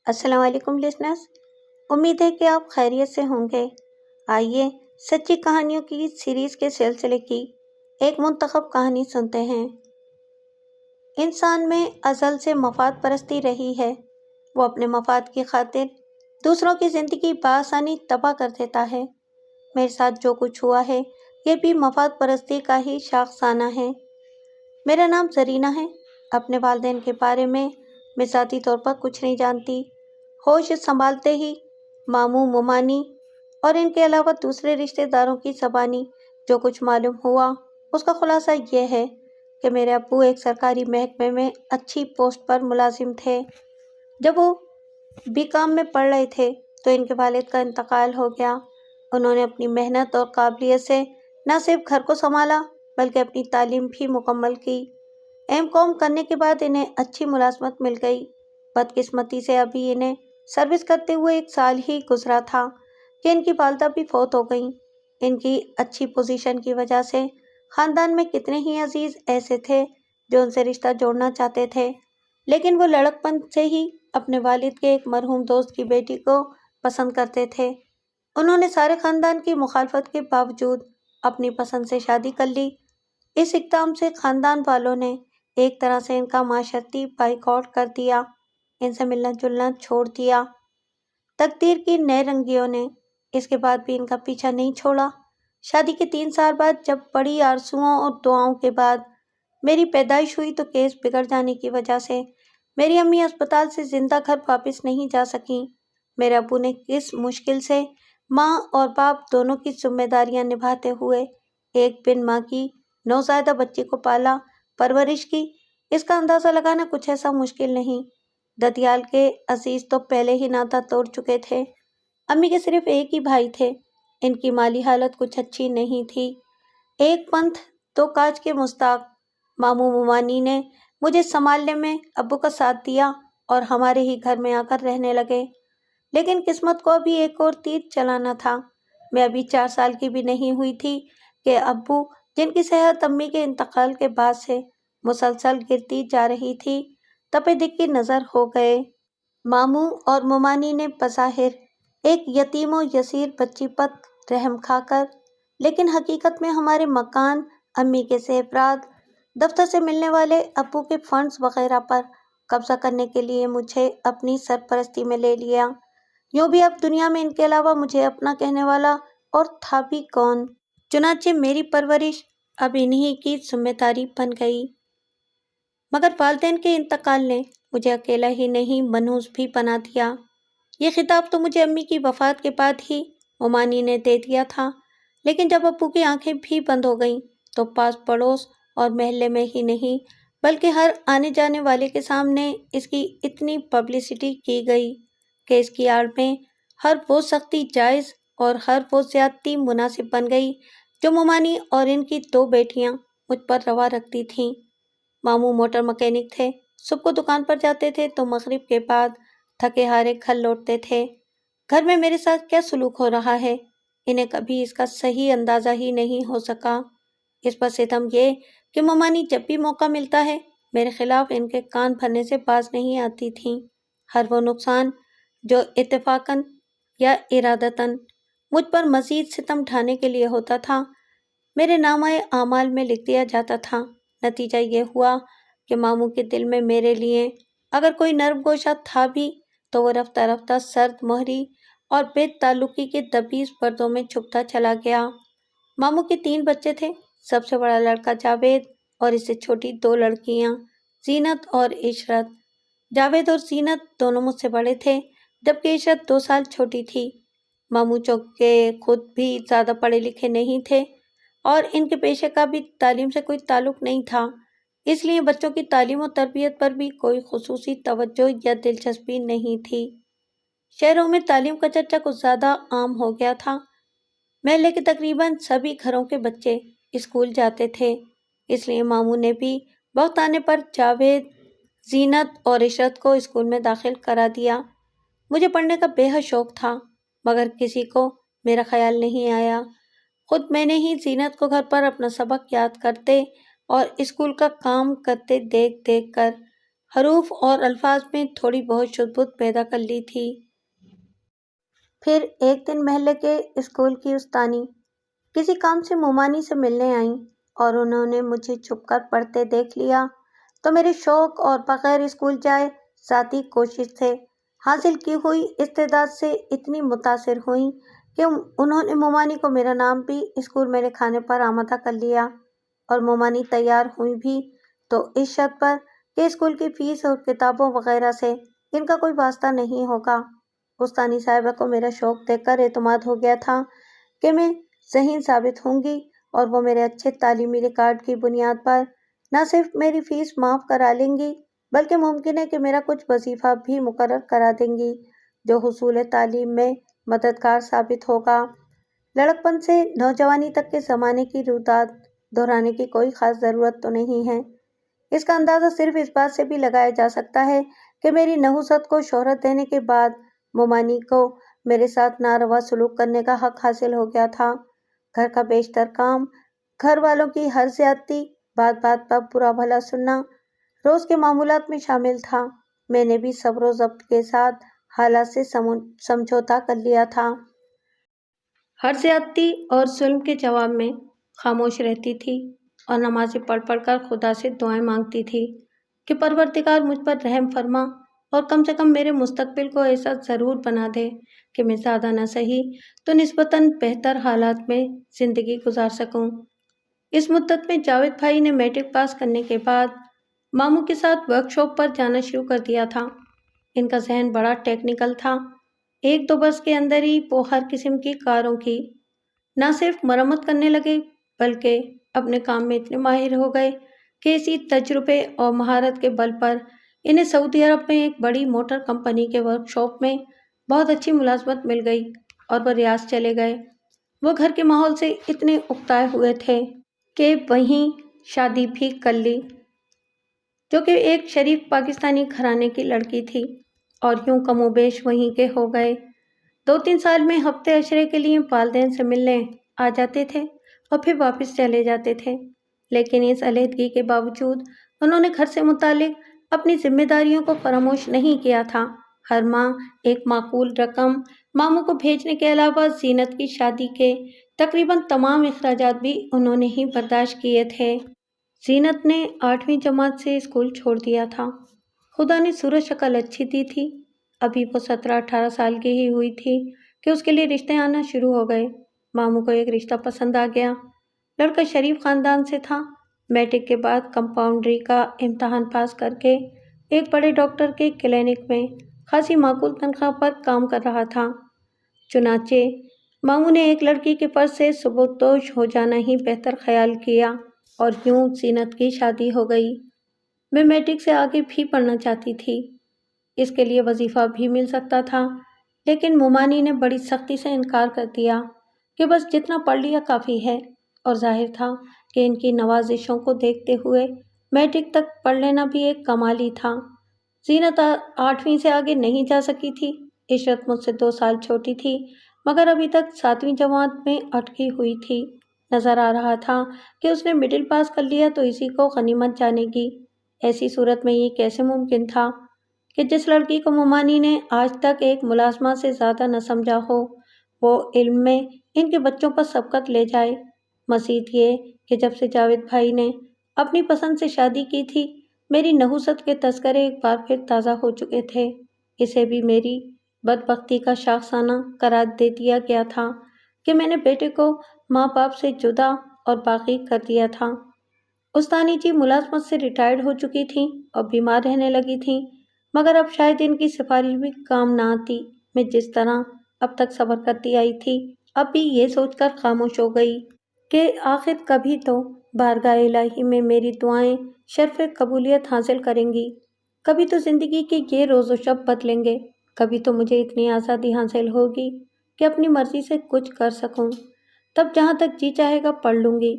السلام علیکم لسنرز، امید ہے کہ آپ خیریت سے ہوں گے۔ آئیے سچی کہانیوں کی سیریز کے سلسلے کی ایک منتخب کہانی سنتے ہیں۔ انسان میں ازل سے مفاد پرستی رہی ہے۔ وہ اپنے مفاد کی خاطر دوسروں کی زندگی بآسانی تباہ کر دیتا ہے۔ میرے ساتھ جو کچھ ہوا ہے یہ بھی مفاد پرستی کا ہی شاخسانہ ہے۔ میرا نام زرینہ ہے۔ اپنے والدین کے بارے میں ذاتی طور پر کچھ نہیں جانتی۔ ہوش سنبھالتے ہی ماموں ممانی اور ان کے علاوہ دوسرے رشتہ داروں کی زبانی جو کچھ معلوم ہوا اس کا خلاصہ یہ ہے کہ میرے ابو ایک سرکاری محکمے میں اچھی پوسٹ پر ملازم تھے۔ جب وہ BCom میں پڑھ رہے تھے تو ان کے والد کا انتقال ہو گیا۔ انہوں نے اپنی محنت اور قابلیت سے نہ صرف گھر کو سنبھالا بلکہ اپنی تعلیم بھی مکمل کی۔ MCom کرنے کے بعد انہیں اچھی ملازمت مل گئی۔ بدقسمتی سے ابھی انہیں سروس کرتے ہوئے 1 سال ہی گزرا تھا کہ ان کی والدہ بھی فوت ہو گئیں۔ ان کی اچھی پوزیشن کی وجہ سے خاندان میں کتنے ہی عزیز ایسے تھے جو ان سے رشتہ جوڑنا چاہتے تھے، لیکن وہ لڑکپن سے ہی اپنے والد کے ایک مرحوم دوست کی بیٹی کو پسند کرتے تھے۔ انہوں نے سارے خاندان کی مخالفت کے باوجود اپنی پسند سے شادی کر لی۔ اس اقدام سے خاندان والوں نے ایک طرح سے ان کا معاشرتی بائیکاٹ کر دیا، ان سے ملنا جلنا چھوڑ دیا۔ تقدیر کی نئے رنگیوں نے اس کے بعد بھی ان کا پیچھا نہیں چھوڑا۔ شادی کے 3 سال بعد جب بڑی آرزوؤں اور دعاؤں کے بعد میری پیدائش ہوئی تو کیس بگڑ جانے کی وجہ سے میری امی اسپتال سے زندہ گھر واپس نہیں جا سکیں۔ میرے ابو نے کس مشکل سے ماں اور باپ دونوں کی ذمہ داریاں نبھاتے ہوئے ایک بن ماں کی نوزائیدہ بچی کو پالا پرورش کی، اس کا اندازہ لگانا کچھ ایسا مشکل نہیں۔ ددیال کے عزیز تو پہلے ہی ناتا توڑ چکے تھے۔ امی کے صرف ایک ہی بھائی تھے۔ ان کی مالی حالت کچھ اچھی نہیں تھی۔ ایک پنتھ دو کاج کے مستاق ماموں ممانی نے مجھے سنبھالنے میں ابو کا ساتھ دیا اور ہمارے ہی گھر میں آ کر رہنے لگے۔ لیکن قسمت کو ابھی ایک اور تیر چلانا تھا۔ میں ابھی 4 سال کی بھی نہیں ہوئی تھی کہ ابو، جن کی صحت امی کے انتقال کے بعد سے مسلسل گرتی جا رہی تھی، تپے دق کی نظر ہو گئے۔ ماموں اور ممانی نے بظاہر ایک یتیم و یسیر بچی پر رحم کھا کر، لیکن حقیقت میں ہمارے مکان، امی کے زیورات، دفتر سے ملنے والے ابو کے فنڈز وغیرہ پر قبضہ کرنے کے لیے مجھے اپنی سرپرستی میں لے لیا۔ یوں بھی اب دنیا میں ان کے علاوہ مجھے اپنا کہنے والا اور تھا بھی کون؟ چنانچہ میری پرورش اب انہی کی ذمہ داری بن گئی۔ مگر والدین کے انتقال نے مجھے اکیلا ہی نہیں منحوس بھی بنا دیا۔ یہ خطاب تو مجھے امی کی وفات کے بعد ہی ممانی نے دے دیا تھا، لیکن جب ابو کی آنکھیں بھی بند ہو گئیں تو پاس پڑوس اور محلے میں ہی نہیں بلکہ ہر آنے جانے والے کے سامنے اس کی اتنی پبلسٹی کی گئی کہ اس کی آڑ میں ہر وہ سختی جائز اور ہر وہ زیادتی مناسب بن گئی جو ممانی اور ان کی 2 بیٹیاں مجھ پر روا رکھتی تھیں۔ ماموں موٹر مکینک تھے۔ صبح کو دکان پر جاتے تھے تو مغرب کے بعد تھکے ہارے گھر لوٹتے تھے۔ گھر میں میرے ساتھ کیا سلوک ہو رہا ہے انہیں کبھی اس کا صحیح اندازہ ہی نہیں ہو سکا۔ اس پر ستم یہ کہ ممانی جب بھی موقع ملتا ہے میرے خلاف ان کے کان بھرنے سے باز نہیں آتی تھیں۔ ہر وہ نقصان جو اتفاقاً یا ارادتاً مجھ پر مزید ستم ڈھانے کے لیے ہوتا تھا میرے نامہ اعمال میں لکھ دیا جاتا تھا۔ نتیجہ یہ ہوا کہ ماموں کے دل میں میرے لیے اگر کوئی نرم گوشہ تھا بھی تو وہ رفتہ رفتہ سرد مہری اور بے تعلقی کے دبیز پردوں میں چھپتا چلا گیا۔ ماموں کے 3 بچے تھے۔ سب سے بڑا لڑکا جاوید اور اس سے چھوٹی 2 لڑکیاں زینت اور عشرت۔ جاوید اور زینت دونوں مجھ سے بڑے تھے جبکہ عشرت 2 سال چھوٹی تھی۔ ماموں چونکہ خود بھی زیادہ پڑھے لکھے نہیں تھے اور ان کے پیشے کا بھی تعلیم سے کوئی تعلق نہیں تھا، اس لیے بچوں کی تعلیم و تربیت پر بھی کوئی خصوصی توجہ یا دلچسپی نہیں تھی۔ شہروں میں تعلیم کا چرچا کچھ زیادہ عام ہو گیا تھا۔ محلے کے تقریباً سبھی گھروں کے بچے اسکول جاتے تھے، اس لیے ماموں نے بھی وقت آنے پر جاوید، زینت اور عشرت کو اسکول میں داخل کرا دیا۔ مجھے پڑھنے کا بے حد شوق تھا مگر کسی کو میرا خیال نہیں آیا۔ خود میں نے ہی زینت کو گھر پر اپنا سبق یاد کرتے اور اسکول کا کام کرتے دیکھ کر حروف اور الفاظ میں تھوڑی بہت شد بدھ پیدا کر لی تھی۔ پھر ایک دن محلے کے اسکول کی استانی کسی کام سے مومانی سے ملنے آئیں اور انہوں نے مجھے چھپ کر پڑھتے دیکھ لیا تو میرے شوق اور بغیر اسکول جائے ذاتی کوشش سے حاصل کی ہوئی استعداد سے اتنی متاثر ہوئیں کہ انہوں نے مومانی کو میرا نام بھی اسکول میں لکھانے پر آمادہ کر لیا، اور مومانی تیار ہوئی بھی تو اس شرط پر کہ اسکول کی فیس اور کتابوں وغیرہ سے ان کا کوئی واسطہ نہیں ہوگا۔ استانی صاحبہ کو میرا شوق دیکھ کر اعتماد ہو گیا تھا کہ میں ذہین ثابت ہوں گی اور وہ میرے اچھے تعلیمی ریکارڈ کی بنیاد پر نہ صرف میری فیس معاف کرا لیں گی بلکہ ممکن ہے کہ میرا کچھ وظیفہ بھی مقرر کرا دیں گی جو حصول تعلیم میں مددگار ثابت ہوگا۔ لڑکپن سے نوجوانی تک کے زمانے کی رویداد دہرانے کی کوئی خاص ضرورت تو نہیں ہے۔ اس کا اندازہ صرف اس بات سے بھی لگایا جا سکتا ہے کہ میری نحوست کو شہرت دینے کے بعد مومانی کو میرے ساتھ ناروا سلوک کرنے کا حق حاصل ہو گیا تھا۔ گھر کا بیشتر کام، گھر والوں کی ہر زیادتی، بات بات پر برا بھلا سننا روز کے معمولات میں شامل تھا۔ میں نے بھی صبر و ضبط کے ساتھ حالات سے سمجھوتا کر لیا تھا۔ ہر زیادتی اور ظلم کے جواب میں خاموش رہتی تھی اور نمازیں پڑھ پڑھ کر خدا سے دعائیں مانگتی تھی کہ پروردگار مجھ پر رحم فرما اور کم سے کم میرے مستقبل کو ایسا ضرور بنا دے کہ میں زیادہ نہ سہی تو نسبتاً بہتر حالات میں زندگی گزار سکوں۔ اس مدت میں جاوید بھائی نے میٹرک پاس کرنے کے بعد ماموں کے ساتھ ورک شاپ پر جانا شروع کر دیا تھا۔ ان کا ذہن بڑا ٹیکنیکل تھا۔ ایک دو برس کے اندر ہی وہ ہر قسم کی کاروں کی نہ صرف مرمت کرنے لگے بلکہ اپنے کام میں اتنے ماہر ہو گئے کہ اسی تجربے اور مہارت کے بل پر انہیں سعودی عرب میں ایک بڑی موٹر کمپنی کے ورک شاپ میں بہت اچھی ملازمت مل گئی اور وہ ریاض چلے گئے۔ وہ گھر کے ماحول سے اتنے اکتائے ہوئے تھے کہ وہیں شادی بھی کر لی، جو کہ ایک شریف پاکستانی گھرانے کی لڑکی تھی، اور یوں کم و بیش وہیں کے ہو گئے۔ 2-3 سال میں ہفتے عشرے کے لیے والدین سے ملنے آ جاتے تھے اور پھر واپس چلے جاتے تھے، لیکن اس علیحدگی کے باوجود انہوں نے گھر سے متعلق اپنی ذمہ داریوں کو فراموش نہیں کیا تھا۔ ہر ماہ ایک معقول رقم ماموں کو بھیجنے کے علاوہ زینت کی شادی کے تقریباً تمام اخراجات بھی انہوں نے ہی برداشت کیے تھے۔ زینت نے 8ویں جماعت سے اسکول چھوڑ دیا تھا۔ خدا نے صورت شکل اچھی دی تھی۔ ابھی وہ 17-18 سال کی ہی ہوئی تھی کہ اس کے لیے رشتے آنا شروع ہو گئے۔ ماموں کو ایک رشتہ پسند آ گیا۔ لڑکا شریف خاندان سے تھا۔ میٹرک کے بعد کمپاؤنڈری کا امتحان پاس کر کے ایک بڑے ڈاکٹر کے کلینک میں خاصی معقول تنخواہ پر کام کر رہا تھا۔ چنانچہ ماموں نے ایک لڑکی کے فرض سے سبکدوش ہو جانا ہی بہتر خیال کیا اور یوں زینت کی شادی ہو گئی۔ میں میٹرک سے آگے بھی پڑھنا چاہتی تھی، اس کے لیے وظیفہ بھی مل سکتا تھا، لیکن مومانی نے بڑی سختی سے انکار کر دیا کہ بس جتنا پڑھ لیا کافی ہے، اور ظاہر تھا کہ ان کی نوازشوں کو دیکھتے ہوئے میٹرک تک پڑھ لینا بھی ایک کمال ہی تھا۔ زینت 8ویں سے آگے نہیں جا سکی تھی۔ عشرت مجھ سے 2 سال چھوٹی تھی مگر ابھی تک 7ویں جماعت میں اٹکی ہوئی تھی۔ نظر آ رہا تھا کہ اس نے مڈل پاس کر لیا تو اسی کو غنیمت جانے گی۔ ایسی صورت میں یہ کیسے ممکن تھا کہ جس لڑکی کو مومانی نے آج تک ایک ملازمہ سے زیادہ نہ سمجھا ہو، وہ علم میں ان کے بچوں پر سبقت لے جائے۔ مزید یہ کہ جب سے جاوید بھائی نے اپنی پسند سے شادی کی تھی، میری نحوست کے تذکرے ایک بار پھر تازہ ہو چکے تھے۔ اسے بھی میری بدبختی کا شاخسانہ قرار دے دیا گیا تھا کہ میں نے بیٹے کو ماں باپ سے جدا اور باغی کر دیا تھا۔ استانی جی ملازمت سے ریٹائرڈ ہو چکی تھیں اور بیمار رہنے لگی تھیں، مگر اب شاید ان کی سفارش بھی کام نہ آتی۔ میں جس طرح اب تک صبر کرتی آئی تھی، اب بھی یہ سوچ کر خاموش ہو گئی کہ آخر کبھی تو بارگاہ الہی میں میری دعائیں شرف قبولیت حاصل کریں گی، کبھی تو زندگی کے یہ روز و شب بدلیں گے، کبھی تو مجھے اتنی آزادی حاصل ہوگی کہ اپنی مرضی سے کچھ کر سکوں، تب جہاں تک جی چاہے گا پڑھ لوں گی۔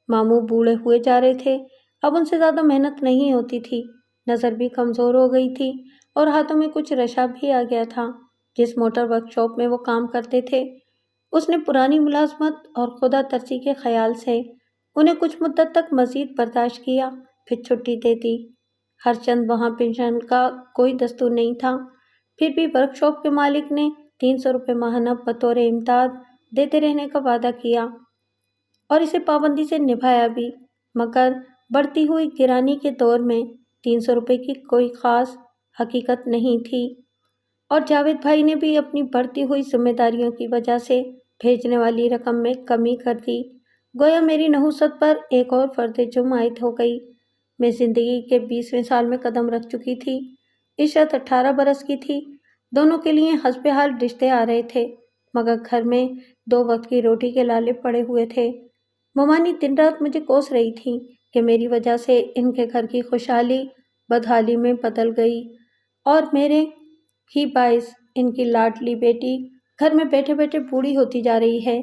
ماموں بوڑھے ہوئے جا رہے تھے، اب ان سے زیادہ محنت نہیں ہوتی تھی، نظر بھی کمزور ہو گئی تھی اور ہاتھوں میں کچھ رشا بھی آ گیا تھا۔ جس موٹر ورک شاپ میں وہ کام کرتے تھے، اس نے پرانی ملازمت اور خدا ترسی کے خیال سے انہیں کچھ مدت تک مزید برداشت کیا، پھر چھٹی دے دی۔ ہر چند وہاں پینشن کا کوئی دستور نہیں تھا، پھر بھی ورک شاپ کے مالک نے 300 روپے ماہانہ بطور امداد دیتے رہنے کا وعدہ کیا اور اسے پابندی سے نبھایا بھی، مگر بڑھتی ہوئی گرانی کے دور میں 300 روپے کی کوئی خاص حقیقت نہیں تھی، اور جاوید بھائی نے بھی اپنی بڑھتی ہوئی ذمہ داریوں کی وجہ سے بھیجنے والی رقم میں کمی کر دی۔ گویا میری نحوست پر ایک اور فرد جرم عائد ہو گئی۔ میں زندگی کے 20ویں سال میں قدم رکھ چکی تھی، عشرت 18 برس کی تھی، دونوں کے لیے حسب حال رشتے آ رہے تھے، مگر گھر میں 2 وقت کی روٹی کے لالے پڑے ہوئے تھے۔ ممانی دن رات مجھے کوس رہی تھی کہ میری وجہ سے ان کے گھر کی خوشحالی بدحالی میں بدل گئی، اور میرے ہی باعث ان کی لاڈلی بیٹی گھر میں بیٹھے بیٹھے بوڑھی ہوتی جا رہی ہے۔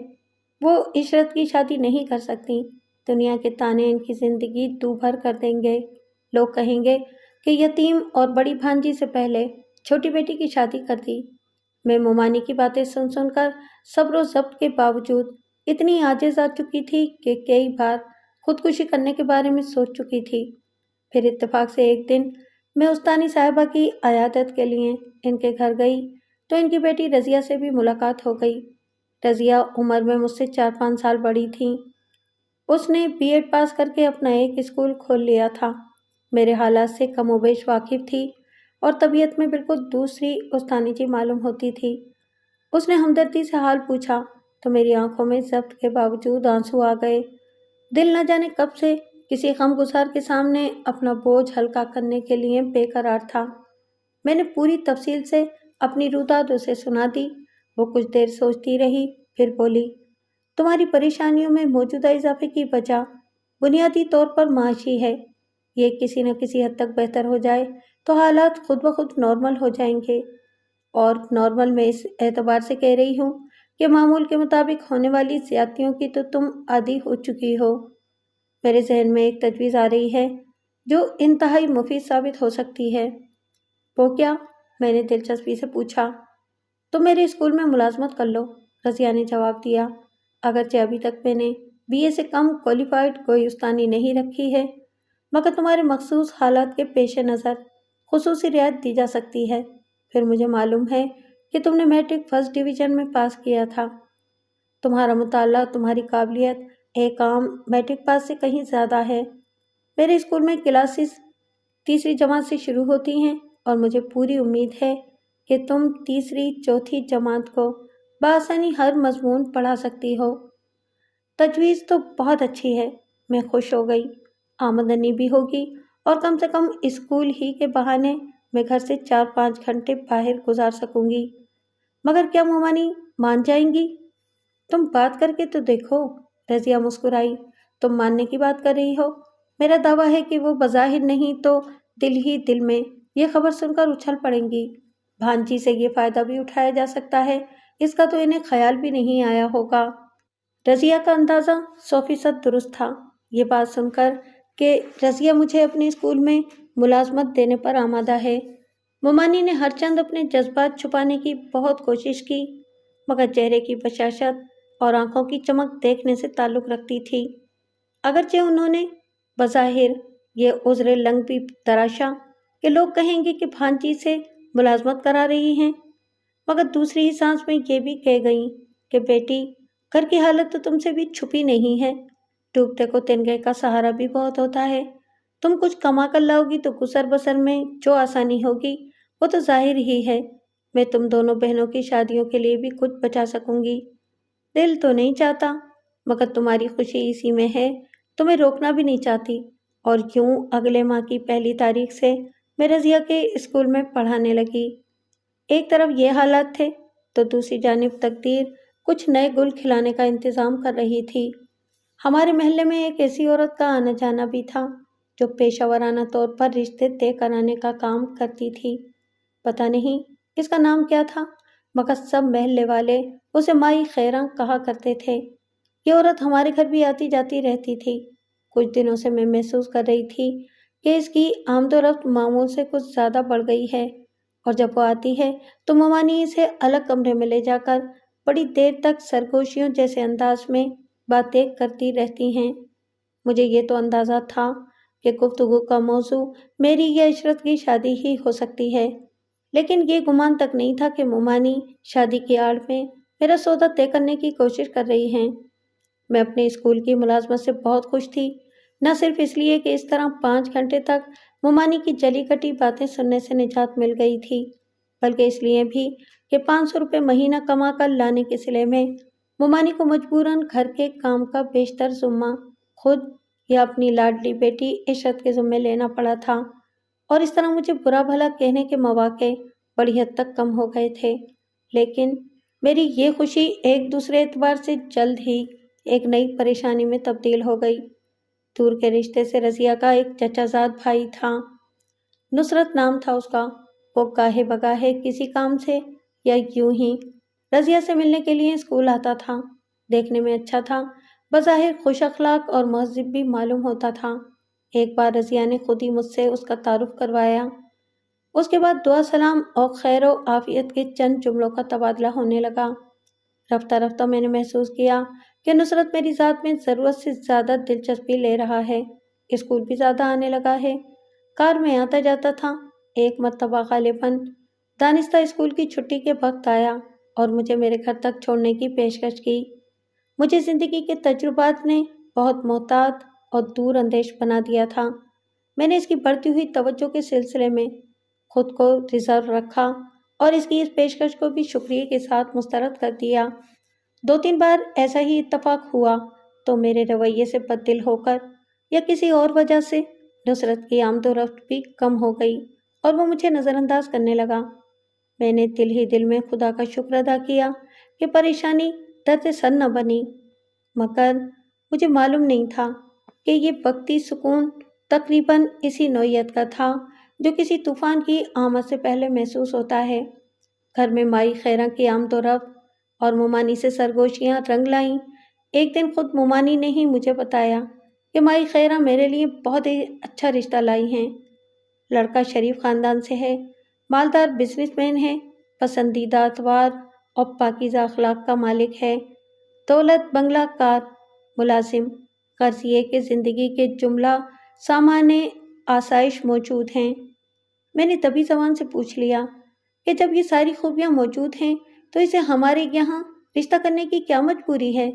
وہ عشرت کی شادی نہیں کر سکتی، دنیا کے تانے ان کی زندگی دو بھر کر دیں گے۔ لوگ کہیں گے کہ یتیم اور بڑی بھانجی سے پہلے چھوٹی بیٹی کی شادی کر دی۔ میں ممانی کی باتیں سن کر صبر و ضبط کے باوجود اتنی عاجز آ چکی تھی کہ کئی بار خودکشی کرنے کے بارے میں سوچ چکی تھی۔ پھر اتفاق سے ایک دن میں استانی صاحبہ کی عیادت کے لیے ان کے گھر گئی تو ان کی بیٹی رضیہ سے بھی ملاقات ہو گئی۔ رضیہ عمر میں مجھ سے 4-5 سال بڑی تھیں۔ اس نے B.Ed پاس کر کے اپنا ایک اسکول کھول لیا تھا، میرے حالات سے کم و بیش واقف تھی اور طبیعت میں بالکل دوسری استانی جی معلوم ہوتی تھی۔ اس نے ہمدردی سے حال پوچھا تو میری آنکھوں میں ضبط کے باوجود آنسو آ گئے۔ دل نہ جانے کب سے کسی غم گسار کے سامنے اپنا بوجھ ہلکا کرنے کے لیے بے قرار تھا۔ میں نے پوری تفصیل سے اپنی روداد اسے سنا دی۔ وہ کچھ دیر سوچتی رہی، پھر بولی، تمہاری پریشانیوں میں موجودہ اضافے کی وجہ بنیادی طور پر معاشی ہے۔ یہ کسی نہ کسی حد تک بہتر ہو جائے تو حالات خود بخود نارمل ہو جائیں گے، اور نارمل میں اس اعتبار سے کہہ رہی ہوں کہ معمول کے مطابق ہونے والی زیادتیوں کی تو تم عادی ہو چکی ہو۔ میرے ذہن میں ایک تجویز آ رہی ہے جو انتہائی مفید ثابت ہو سکتی ہے۔ وہ کیا؟ میں نے دلچسپی سے پوچھا۔ تم میرے اسکول میں ملازمت کر لو، رضیہ نے جواب دیا۔ اگرچہ ابھی تک میں نے BA سے کم کوالیفائڈ کوئی استانی نہیں رکھی ہے، مگر تمہارے مخصوص حالات کے پیش نظر خصوصی رعایت دی جا سکتی ہے۔ پھر مجھے معلوم ہے کہ تم نے میٹرک فرسٹ ڈویژن میں پاس کیا تھا۔ تمہارا مطالعہ، تمہاری قابلیت ایک عام میٹرک پاس سے کہیں زیادہ ہے۔ میرے اسکول میں کلاسز 3ری جماعت سے شروع ہوتی ہیں اور مجھے پوری امید ہے کہ تم 3ری-4تھی جماعت کو بآسانی ہر مضمون پڑھا سکتی ہو۔ تجویز تو بہت اچھی ہے، میں خوش ہو گئی۔ آمدنی بھی ہوگی اور کم سے کم اسکول ہی کے بہانے میں گھر سے 4-5 گھنٹے باہر گزار سکوں گی۔ مگر کیا ممانی مان جائیں گی؟ تم بات کر کے تو دیکھو، رضیہ مسکرائی۔ تم ماننے کی بات کر رہی ہو؟ میرا دعویٰ ہے کہ وہ بظاہر نہیں تو دل ہی دل میں یہ خبر سن کر اچھل پڑیں گی۔ بھانجی سے یہ فائدہ بھی اٹھایا جا سکتا ہے، اس کا تو انہیں خیال بھی نہیں آیا ہوگا۔ رضیہ کا اندازہ 100% درست تھا۔ یہ بات سن کر کہ رضیہ مجھے اپنے اسکول میں ملازمت دینے پر آمادہ ہے، ممانی نے ہر چند اپنے جذبات چھپانے کی بہت کوشش کی، مگر چہرے کی بشاشت اور آنکھوں کی چمک دیکھنے سے تعلق رکھتی تھی۔ اگرچہ انہوں نے بظاہر یہ عذر لنگ بھی تراشا کہ لوگ کہیں گے کہ بھانجی سے ملازمت کرا رہی ہیں، مگر دوسری ہی سانس میں یہ بھی کہہ گئیں کہ بیٹی، گھر کی حالت تو تم سے بھی چھپی نہیں ہے، ڈوبتے کو تنگے کا سہارا بھی بہت ہوتا ہے۔ تم کچھ کما کر لاؤ گی تو گزر بسر میں جو آسانی ہوگی وہ تو ظاہر ہی ہے۔ میں تم دونوں بہنوں کی شادیوں کے لیے بھی کچھ بچا سکوں گی۔ دل تو نہیں چاہتا، مگر تمہاری خوشی اسی میں ہے، تمہیں روکنا بھی نہیں چاہتی۔ اور یوں اگلے ماہ کی 1 تاریخ سے میں رضیہ کے اسکول میں پڑھانے لگی۔ ایک طرف یہ حالات تھے تو دوسری جانب تقدیر کچھ نئے گل کھلانے کا انتظام کر رہی تھی۔ ہمارے محلے میں ایک ایسی عورت کا آنا جانا بھی تھا جو پیشہ ورانہ طور پر رشتے طے کرانے کا کام کرتی تھی۔ پتہ نہیں اس کا نام کیا تھا، مگر سب محلے والے اسے مائی خیراں کہا کرتے تھے۔ یہ عورت ہمارے گھر بھی آتی جاتی رہتی تھی۔ کچھ دنوں سے میں محسوس کر رہی تھی کہ اس کی آمد و رفت معمول سے کچھ زیادہ بڑھ گئی ہے، اور جب وہ آتی ہے تو ممانی اسے الگ کمرے میں لے جا کر بڑی دیر تک سرگوشیوں جیسے انداز میں باتیں کرتی رہتی ہیں۔ مجھے یہ تو اندازہ تھا، کہ گفتگو کا موضوع میری یا عشرت کی شادی ہی ہو سکتی ہے، لیکن یہ گمان تک نہیں تھا کہ مومانی شادی کی آڑ میں میرا سودا طے کرنے کی کوشش کر رہی ہیں۔ میں اپنے اسکول کی ملازمت سے بہت خوش تھی، نہ صرف اس لیے کہ اس طرح 5 گھنٹے تک مومانی کی جلی کٹی باتیں سننے سے نجات مل گئی تھی، بلکہ اس لیے بھی کہ 500 روپے مہینہ کما کر لانے کے صلے میں مومانی کو مجبوراً گھر کے کام کا بیشتر ذمہ خود یا اپنی لاڈلی بیٹی عشرت کے ذمے لینا پڑا تھا، اور اس طرح مجھے برا بھلا کہنے کے مواقع بڑی حد تک کم ہو گئے تھے۔ لیکن میری یہ خوشی ایک دوسرے اعتبار سے جلد ہی ایک نئی پریشانی میں تبدیل ہو گئی۔ دور کے رشتے سے رضیہ کا ایک چچا زاد بھائی تھا، نصرت نام تھا اس کا۔ وہ گاہے بگاہے کسی کام سے یا یوں ہی رضیہ سے ملنے کے لیے اسکول آتا تھا۔ دیکھنے میں اچھا تھا، بظاہر خوش اخلاق اور مہذب بھی معلوم ہوتا تھا۔ ایک بار رضیہ نے خود ہی مجھ سے اس کا تعارف کروایا۔ اس کے بعد دعا سلام اور خیر و عافیت کے چند جملوں کا تبادلہ ہونے لگا۔ رفتہ رفتہ میں نے محسوس کیا کہ نصرت میری ذات میں ضرورت سے زیادہ دلچسپی لے رہا ہے، اسکول بھی زیادہ آنے لگا ہے، کار میں آتا جاتا تھا۔ ایک مرتبہ غالباً دانستہ اسکول کی چھٹی کے وقت آیا اور مجھے میرے گھر تک چھوڑنے کی پیشکش کی۔ مجھے زندگی کے تجربات نے بہت محتاط اور دور اندیش بنا دیا تھا۔ میں نے اس کی بڑھتی ہوئی توجہ کے سلسلے میں خود کو ریزرو رکھا اور اس کی اس پیشکش کو بھی شکریہ کے ساتھ مسترد کر دیا۔ 2-3 بار ایسا ہی اتفاق ہوا تو میرے رویے سے بددل ہو کر یا کسی اور وجہ سے نصرت کی آمد و رفت بھی کم ہو گئی اور وہ مجھے نظر انداز کرنے لگا۔ میں نے دل ہی دل میں خدا کا شکر ادا کیا کہ پریشانی درد سر نہ بنی، مگر مجھے معلوم نہیں تھا کہ یہ وقتی سکون تقریباً اسی نوعیت کا تھا جو کسی طوفان کی آمد سے پہلے محسوس ہوتا ہے۔ گھر میں مائی خیراں کی آمد و رفت اور مومانی سے سرگوشیاں رنگ لائیں۔ ایک دن خود مومانی نے ہی مجھے بتایا کہ مائی خیراں میرے لیے بہت ہی اچھا رشتہ لائی ہیں۔ لڑکا شریف خاندان سے ہے، مالدار بزنس مین ہے، پسندیدہ اتوار اور پاکیزہ اخلاق کا مالک ہے، دولت بنگلہ کار، ملازم، غرض یہ کہ زندگی کے جملہ سامان آسائش موجود ہیں۔ میں نے تبھی زبان سے پوچھ لیا کہ جب یہ ساری خوبیاں موجود ہیں تو اسے ہمارے یہاں رشتہ کرنے کی کیا مجبوری ہے؟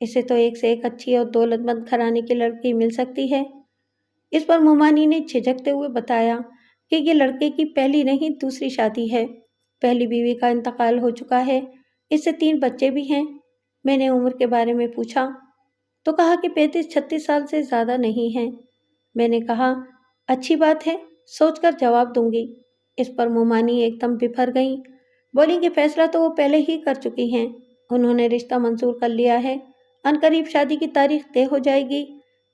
اسے تو ایک سے ایک اچھی اور دولت مند گھرانے کی لڑکی مل سکتی ہے۔ اس پر مومانی نے جھجکتے ہوئے بتایا کہ یہ لڑکے کی پہلی نہیں دوسری شادی ہے، پہلی بیوی کا انتقال ہو چکا ہے، اس سے 3 بچے بھی ہیں۔ میں نے عمر کے بارے میں پوچھا تو کہا کہ 35-36 سال سے زیادہ نہیں ہیں۔ میں نے کہا اچھی بات ہے، سوچ کر جواب دوں گی۔ اس پر مومانی ایک دم بپھر گئیں، بولی کہ فیصلہ تو وہ پہلے ہی کر چکی ہیں، انہوں نے رشتہ منظور کر لیا ہے، عنقریب شادی کی تاریخ طے ہو جائے گی۔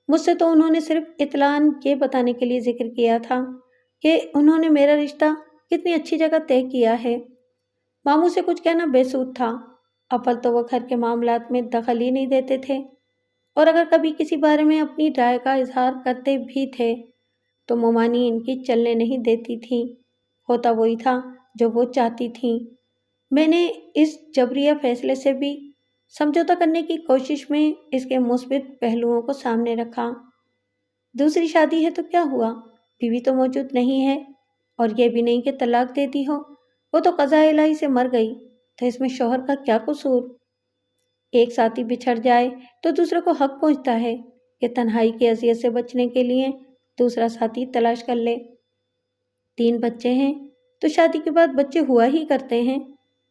مجھ سے تو انہوں نے صرف اطلاعاً یہ بتانے کے لیے ذکر کیا تھا کہ انہوں نے میرا رشتہ کتنی اچھی جگہ طے کیا ہے۔ ماموں سے کچھ کہنا بے سود تھا، اول تو وہ گھر کے معاملات میں دخل ہی نہیں دیتے تھے، اور اگر کبھی کسی بارے میں اپنی رائے کا اظہار کرتے بھی تھے تو مومانی ان کی چلنے نہیں دیتی تھیں، ہوتا وہی تھا جو وہ چاہتی تھیں۔ میں نے اس جبریہ فیصلے سے بھی سمجھوتہ کرنے کی کوشش میں اس کے مثبت پہلوؤں کو سامنے رکھا۔ دوسری شادی ہے تو کیا ہوا، بیوی تو موجود نہیں ہے، اور یہ بھی نہیں کہ طلاق دے دی ہو، وہ تو قضاء الہی سے مر گئی، تو اس میں شوہر کا کیا قصور؟ ایک ساتھی بچھڑ جائے تو دوسرے کو حق پہنچتا ہے کہ تنہائی کی اذیت سے بچنے کے لیے دوسرا ساتھی تلاش کر لے۔ 3 بچے ہیں تو شادی کے بعد بچے ہوا ہی کرتے ہیں،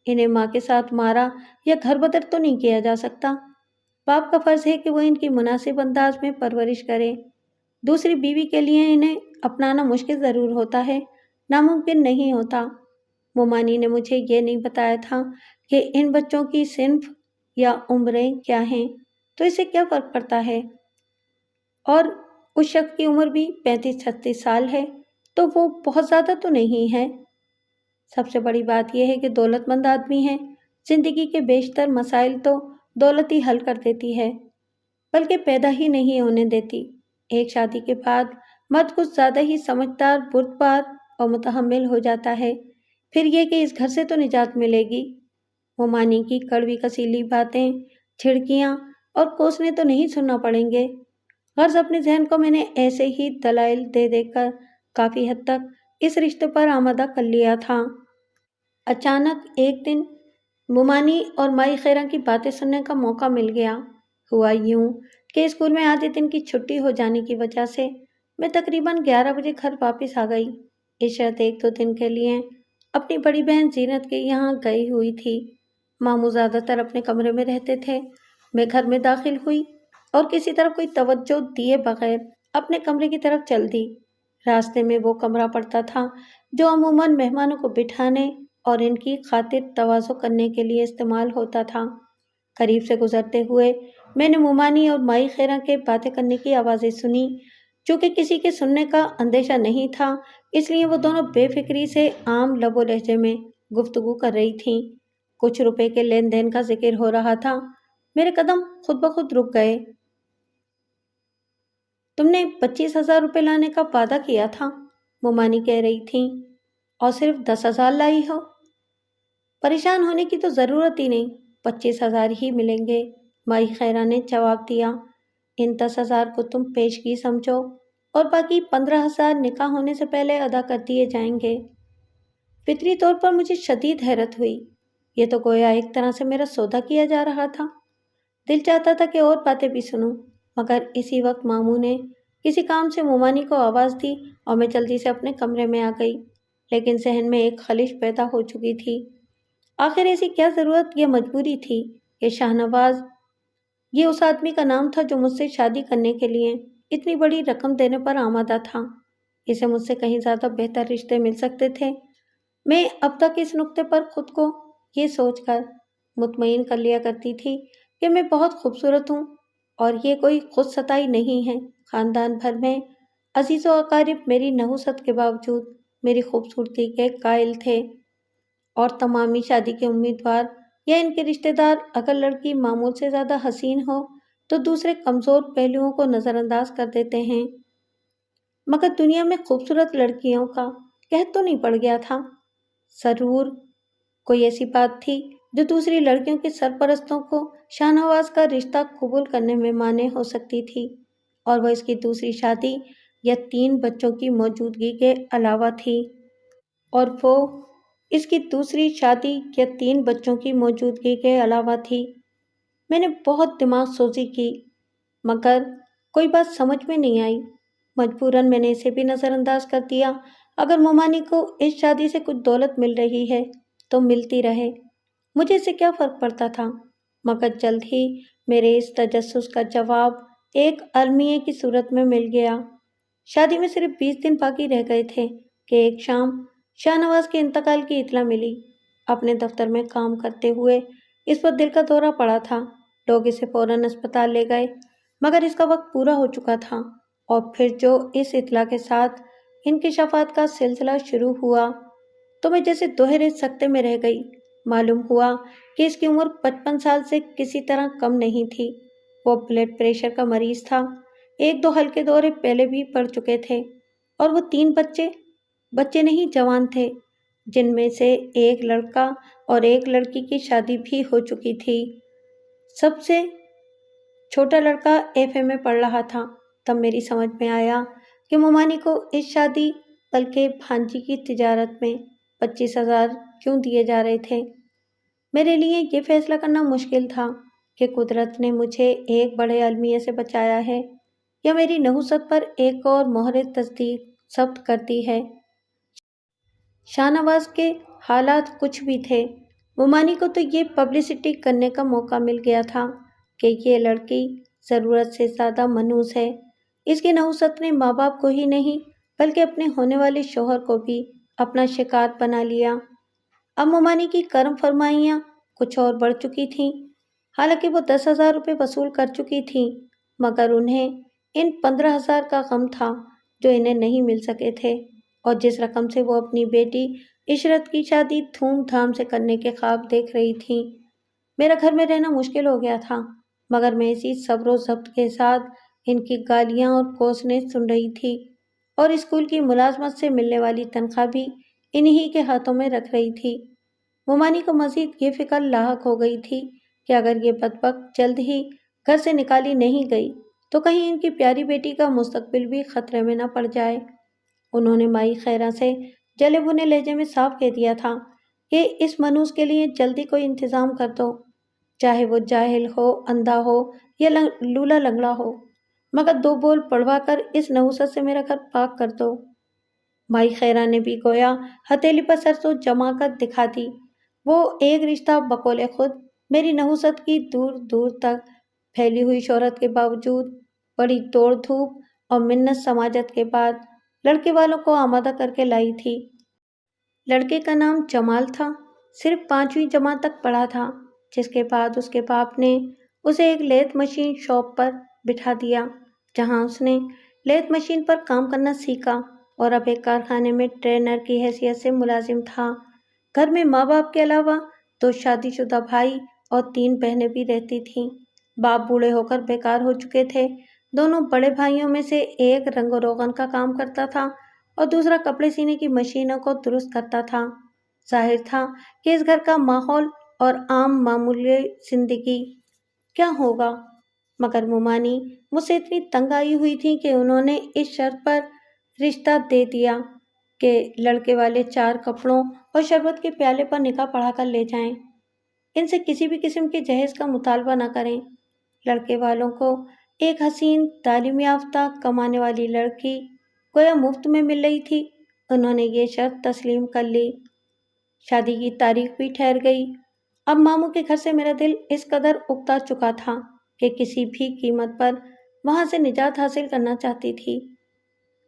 انہیں ماں کے ساتھ مارا یا گھر بدر تو نہیں کیا جا سکتا۔ باپ کا فرض ہے کہ وہ ان کی مناسب انداز میں پرورش کرے۔ دوسری بیوی کے لیے انہیں اپنانا مشکل ضرور ہوتا ہے، ناممکن نہیں ہوتا۔ مومانی نے مجھے یہ نہیں بتایا تھا کہ ان بچوں کی صنف یا عمریں کیا ہیں، تو اسے کیا فرق پڑتا ہے، اور اس شخص کی عمر بھی 35-36 سال ہے تو وہ بہت زیادہ تو نہیں ہے۔ سب سے بڑی بات یہ ہے کہ دولت مند آدمی ہیں، زندگی کے بیشتر مسائل تو دولت ہی حل کر دیتی ہے، بلکہ پیدا ہی نہیں ہونے دیتی۔ ایک شادی کے بعد مرد کچھ زیادہ ہی سمجھدار، بردبار اور متحمل ہو جاتا ہے، پھر یہ کہ اس گھر سے تو نجات ملے گی۔ مومانی کی کڑوی کسیلی باتیں، چھڑکیاں اور کوسنے تو نہیں سننا پڑیں گے۔ غرض اپنے ذہن کو میں نے ایسے ہی دلائل دے دے کر کافی حد تک اس رشتے پر آمادہ کر لیا تھا۔ اچانک ایک دن مومانی اور مائی خیرہ کی باتیں سننے کا موقع مل گیا۔ ہوا یوں کہ اسکول میں آدھے دن کی چھٹی ہو جانے کی وجہ سے میں تقریباً 11 بجے گھر واپس آ گئی۔ عشرت 1-2 دن کے لیے اپنی بڑی بہن زینت کے یہاں گئی ہوئی تھی۔ ماموں زیادہ تر اپنے کمرے میں رہتے تھے۔ میں گھر میں داخل ہوئی اور کسی طرف کوئی توجہ دیے بغیر اپنے کمرے کی طرف چل دی۔ راستے میں وہ کمرہ پڑتا تھا جو عموماً مہمانوں کو بٹھانے اور ان کی خاطر تواضع کرنے کے لیے استعمال ہوتا تھا۔ قریب سے گزرتے ہوئے میں نے مومانی اور مائی خیرہ کے باتیں کرنے کی آوازیں سنی۔ چونکہ کسی کے سننے کا اندیشہ نہیں تھا، اس لیے وہ دونوں بے فکری سے عام لب و لہجے میں گفتگو کر رہی تھیں۔ کچھ روپے کے لین دین کا ذکر ہو رہا تھا۔ میرے قدم خود بخود رک گئے۔ تم نے 25,000 روپے لانے کا وعدہ کیا تھا، مومانی کہہ رہی تھیں، اور صرف 10,000 لائی ہو۔ پریشان ہونے کی تو ضرورت ہی نہیں، 25,000 ہی ملیں گے، مائی خیرہ نے جواب دیا۔ ان 10,000 کو تم پیشگی سمجھو اور باقی 15,000 نکاح ہونے سے پہلے ادا کر دیے جائیں گے۔ فطری طور پر مجھے شدید حیرت ہوئی۔ یہ تو گویا ایک طرح سے میرا سودا کیا جا رہا تھا۔ دل چاہتا تھا کہ اور باتیں بھی سنوں، مگر اسی وقت ماموں نے کسی کام سے مومانی کو آواز دی اور میں جلدی سے اپنے کمرے میں آ گئی، لیکن ذہن میں ایک خلش پیدا ہو چکی تھی۔ آخر ایسی کیا ضرورت یا مجبوری تھی کہ شاہنواز، یہ اس آدمی کا نام تھا جو مجھ سے شادی کرنے کے لیے اتنی بڑی رقم دینے پر آمادہ تھا، اسے مجھ سے کہیں زیادہ بہتر رشتے مل سکتے تھے۔ میں اب تک اس نقطے پر خود کو یہ سوچ کر مطمئن کر لیا کرتی تھی کہ میں بہت خوبصورت ہوں، اور یہ کوئی خود ستائی نہیں ہے۔ خاندان بھر میں عزیز و اقارب میری نحوست کے باوجود میری خوبصورتی کے قائل تھے، اور تمامی شادی کے امیدوار یا ان کے رشتہ دار اگر لڑکی معمول سے زیادہ حسین ہو تو دوسرے کمزور پہلوؤں کو نظر انداز کر دیتے ہیں۔ مگر دنیا میں خوبصورت لڑکیوں کا قحط تو نہیں پڑ گیا تھا؟ ضرور کوئی ایسی بات تھی جو دوسری لڑکیوں کے سرپرستوں کو شاہنواز کا رشتہ قبول کرنے میں مانع ہو سکتی تھی، اور وہ اس کی دوسری شادی یا 3 بچوں کی موجودگی کے علاوہ تھی۔ اور وہ اس کی دوسری شادی یا 3 بچوں کی موجودگی کے علاوہ تھی۔ میں نے بہت دماغ سوزی کی، مگر کوئی بات سمجھ میں نہیں آئی۔ مجبوراً میں نے اسے بھی نظر انداز کر دیا۔ اگر مومانی کو اس شادی سے کچھ دولت مل رہی ہے تو ملتی رہے، مجھے اس سے کیا فرق پڑتا تھا؟ مگر جلد ہی میرے اس تجسس کا جواب ایک المیہ کی صورت میں مل گیا۔ شادی میں صرف 20 دن باقی رہ گئے تھے کہ ایک شام شاہنواز کے انتقال کی اطلاع ملی۔ اپنے دفتر میں کام کرتے ہوئے اس پر دل کا دورہ پڑا تھا۔ لوگ اسے فوراً اسپتال لے گئے، مگر اس کا وقت پورا ہو چکا تھا، اور پھر جو اس اطلاع کے ساتھ انکشافات کا سلسلہ شروع ہوا تو میں جیسے دوہرے سکتے میں رہ گئی۔ معلوم ہوا کہ اس کی عمر 55 سال سے کسی طرح کم نہیں تھی۔ وہ بلڈ پریشر کا مریض تھا، 1-2 ہلکے دورے پہلے بھی پڑ چکے تھے، اور وہ 3 بچے نہیں جوان تھے، جن میں سے ایک لڑکا اور ایک لڑکی کی شادی بھی ہو چکی تھی۔ سب سے چھوٹا لڑکا FA میں پڑھ رہا تھا۔ تب میری سمجھ میں آیا کہ مومانی کو اس شادی بلکہ بھانجی کی تجارت میں 25,000 کیوں دیے جا رہے تھے۔ میرے لیے یہ فیصلہ کرنا مشکل تھا کہ قدرت نے مجھے ایک بڑے المیہ سے بچایا ہے یا میری نحوست پر ایک اور مہر تصدیق ثبت کرتی ہے۔ شاہنواز کے حالات کچھ بھی تھے، مومانی کو تو یہ پبلسٹی کرنے کا موقع مل گیا تھا کہ یہ لڑکی ضرورت سے زیادہ منحوس ہے۔ اس کی نحوست نے ماں باپ کو ہی نہیں بلکہ اپنے ہونے والے شوہر کو بھی اپنا شکار بنا لیا۔ اب مومانی کی کرم فرمائیاں کچھ اور بڑھ چکی تھیں۔ حالانکہ وہ 10,000 روپے وصول کر چکی تھیں، مگر انہیں ان 15,000 کا غم تھا جو انہیں نہیں مل سکے تھے، اور جس رقم سے وہ اپنی بیٹی عشرت کی شادی دھوم دھام سے کرنے کے خواب دیکھ رہی تھیں۔ میرا گھر میں رہنا مشکل ہو گیا تھا، مگر میں اسی صبر و ضبط کے ساتھ ان کی گالیاں اور کوسنے سن رہی تھی، اور اسکول کی ملازمت سے ملنے والی تنخواہ بھی انہی کے ہاتھوں میں رکھ رہی تھی۔ مومانی کو مزید یہ فکر لاحق ہو گئی تھی کہ اگر یہ بدبخت جلد ہی گھر سے نکالی نہیں گئی تو کہیں ان کی پیاری بیٹی کا مستقبل بھی خطرے میں نہ پڑ جائے۔ انہوں نے مائی خیرہ سے جلے بھنے لہجے میں صاف کہہ دیا تھا کہ اس منوس کے لیے جلدی کوئی انتظام کر دو، چاہے وہ جاہل ہو، اندھا ہو یا لولا لنگڑا ہو، مگر 2 بول پڑھوا کر اس نحوست سے میرا گھر پاک کر دو۔ مائی خیرہ نے بھی گویا ہتھیلی پر سرسوں جما کر دکھا دی۔ وہ ایک رشتہ بقول خود میری نحوست کی دور دور تک پھیلی ہوئی شہرت کے باوجود، بڑی دوڑ دھوپ اور منت سماجت کے بعد لڑکے والوں کو آمادہ کر کے لائی تھی۔ لڑکے کا نام جمال تھا، صرف 5ویں جماعت تک پڑھا تھا، جس کے بعد اس کے باپ نے اسے ایک لیتھ مشین شاپ پر بٹھا دیا، جہاں اس نے لیتھ مشین پر کام کرنا سیکھا اور اب ایک کارخانے میں ٹرینر کی حیثیت سے ملازم تھا۔ گھر میں ماں باپ کے علاوہ 2 شادی شدہ بھائی اور 3 بہنیں بھی رہتی تھیں۔ باپ بوڑھے ہو کر بیکار ہو چکے تھے۔ دونوں بڑے بھائیوں میں سے ایک رنگ و روغن کا کام کرتا تھا اور دوسرا کپڑے سینے کی مشینوں کو درست کرتا تھا۔ ظاہر تھا کہ اس گھر کا ماحول اور عام معمولی زندگی کیا ہوگا، مگر مومانی مجھ سے اتنی تنگ آئی ہوئی تھی کہ انہوں نے اس شرط پر رشتہ دے دیا کہ لڑکے والے 4 کپڑوں اور شربت کے پیالے پر نکاح پڑھا کر لے جائیں، ان سے کسی بھی قسم کے جہیز کا مطالبہ نہ کریں۔ لڑکے والوں کو ایک حسین تعلیم یافتہ کمانے والی لڑکی گویا مفت میں مل رہی تھی۔ انہوں نے یہ شرط تسلیم کر لی۔ شادی کی تاریخ بھی ٹھہر گئی۔ اب ماموں کے گھر سے میرا دل اس قدر اکتا چکا تھا کہ کسی بھی قیمت پر وہاں سے نجات حاصل کرنا چاہتی تھی۔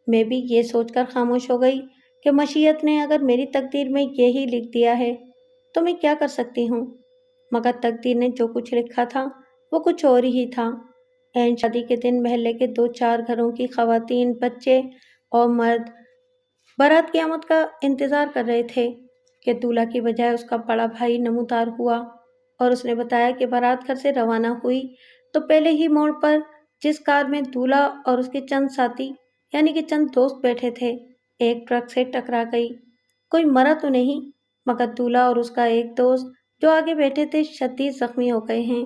میں بھی یہ سوچ کر خاموش ہو گئی کہ مشیت نے اگر میری تقدیر میں یہی لکھ دیا ہے تو میں کیا کر سکتی ہوں، مگر تقدیر نے جو کچھ لکھا تھا وہ کچھ اور ہی تھا۔ عین شادی کے دن محلے کے 2-4 گھروں کی خواتین، بچے اور مرد بارات کی آمد کا انتظار کر رہے تھے کہ دولہا کی بجائے اس کا بڑا بھائی نمودار ہوا، اور اس نے بتایا کہ بارات گھر سے روانہ ہوئی تو پہلے ہی موڑ پر جس کار میں دولہا اور اس کے چند ساتھی یعنی کہ چند دوست بیٹھے تھے، ایک ٹرک سے ٹکرا گئی۔ کوئی مرا تو نہیں، مگر دولہا اور اس کا ایک دوست جو آگے بیٹھے تھے شدید زخمی ہو گئے ہیں۔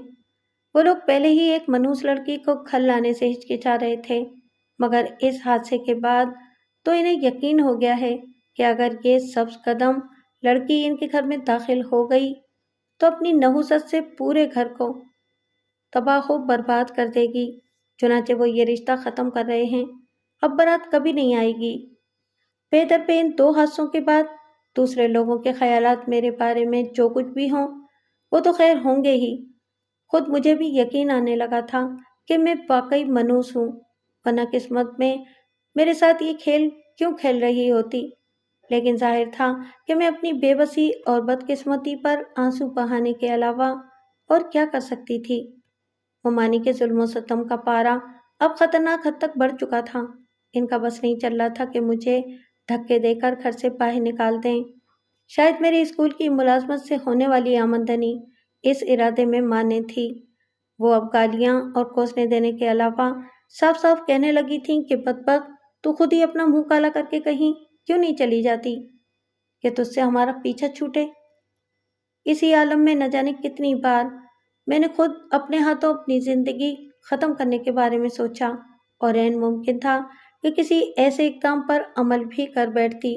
وہ لوگ پہلے ہی ایک منحوس لڑکی کو گھر لانے سے ہچکچا رہے تھے، مگر اس حادثے کے بعد تو انہیں یقین ہو گیا ہے کہ اگر یہ سبز قدم لڑکی ان کے گھر میں داخل ہو گئی تو اپنی نحوست سے پورے گھر کو تباہ و برباد کر دے گی۔ چنانچہ وہ یہ رشتہ ختم کر رہے ہیں، اب بارات کبھی نہیں آئے گی۔ بے در پہ ان 2 حادثوں کے بعد دوسرے لوگوں کے خیالات میرے بارے میں جو کچھ بھی ہوں وہ تو خیر ہوں گے ہی، خود مجھے بھی یقین آنے لگا تھا کہ میں واقعی منحوس ہوں، ورنہ قسمت میں میرے ساتھ یہ کھیل کیوں کھیل رہی ہوتی۔ لیکن ظاہر تھا کہ میں اپنی بے بسی اور بدقسمتی پر آنسو بہانے کے علاوہ اور کیا کر سکتی تھی۔ مومانی کے ظلم و ستم کا پارا اب خطرناک حد تک بڑھ چکا تھا۔ ان کا بس نہیں چل رہا تھا کہ مجھے دھکے دے کر گھر سے باہر نکال دیں۔ شاید میرے اسکول کی ملازمت سے ہونے والی آمدنی اس ارادے میں مانے تھی۔ وہ اب گالیاں اور کوسنے دینے کے علاوہ صاف صاف کہنے لگی تھیں کہ بدبخت، تو خود ہی اپنا منہ کالا کر کے کہیں کیوں نہیں چلی جاتی کہ تجھ سے ہمارا پیچھا چھوٹے۔ اسی عالم میں نہ جانے کتنی بار میں نے خود اپنے ہاتھوں اپنی زندگی ختم کرنے کے بارے میں سوچا، اور عین ممکن تھا کہ کسی ایسے اقدام پر عمل بھی کر بیٹھتی،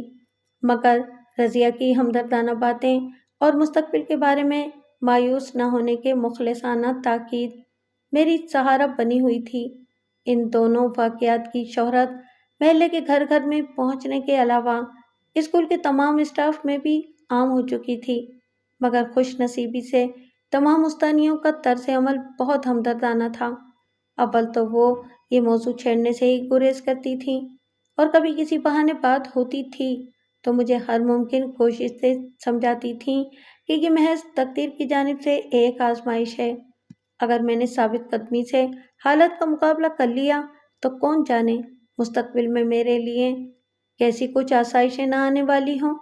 مگر رضیہ کی ہمدردانہ باتیں اور مستقبل کے بارے میں مایوس نہ ہونے کے مخلصانہ تاکید میری سہارا بنی ہوئی تھی۔ ان دونوں واقعات کی شہرت محلے کے گھر گھر میں پہنچنے کے علاوہ اسکول کے تمام اسٹاف میں بھی عام ہو چکی تھی، مگر خوش نصیبی سے تمام استانیوں کا طرز عمل بہت ہمدردانہ تھا۔ اول تو وہ یہ موضوع چھیڑنے سے ہی گریز کرتی تھیں، اور کبھی کسی بہانے بات ہوتی تھی تو مجھے ہر ممکن کوشش سے سمجھاتی تھیں کہ یہ محض تقدیر کی جانب سے ایک آزمائش ہے۔ اگر میں نے ثابت قدمی سے حالت کا مقابلہ کر لیا تو کون جانے مستقبل میں میرے لیے کیسی کچھ آسائشیں نہ آنے والی ہوں۔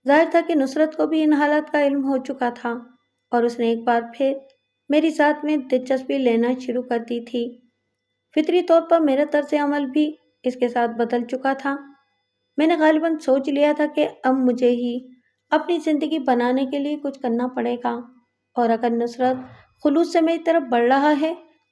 ظاہر تھا کہ نصرت کو بھی ان حالات کا علم ہو چکا تھا، اور اس نے ایک بار پھر میری ذات میں دلچسپی لینا شروع کر دی تھی۔ فطری طور پر میرا طرز عمل بھی اس کے ساتھ بدل چکا تھا۔ میں نے غالباً سوچ لیا تھا کہ اب مجھے ہی اپنی زندگی بنانے کے لیے کچھ کرنا پڑے گا، اور اگر نصرت خلوص سے میری طرف بڑھ رہا ہے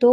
2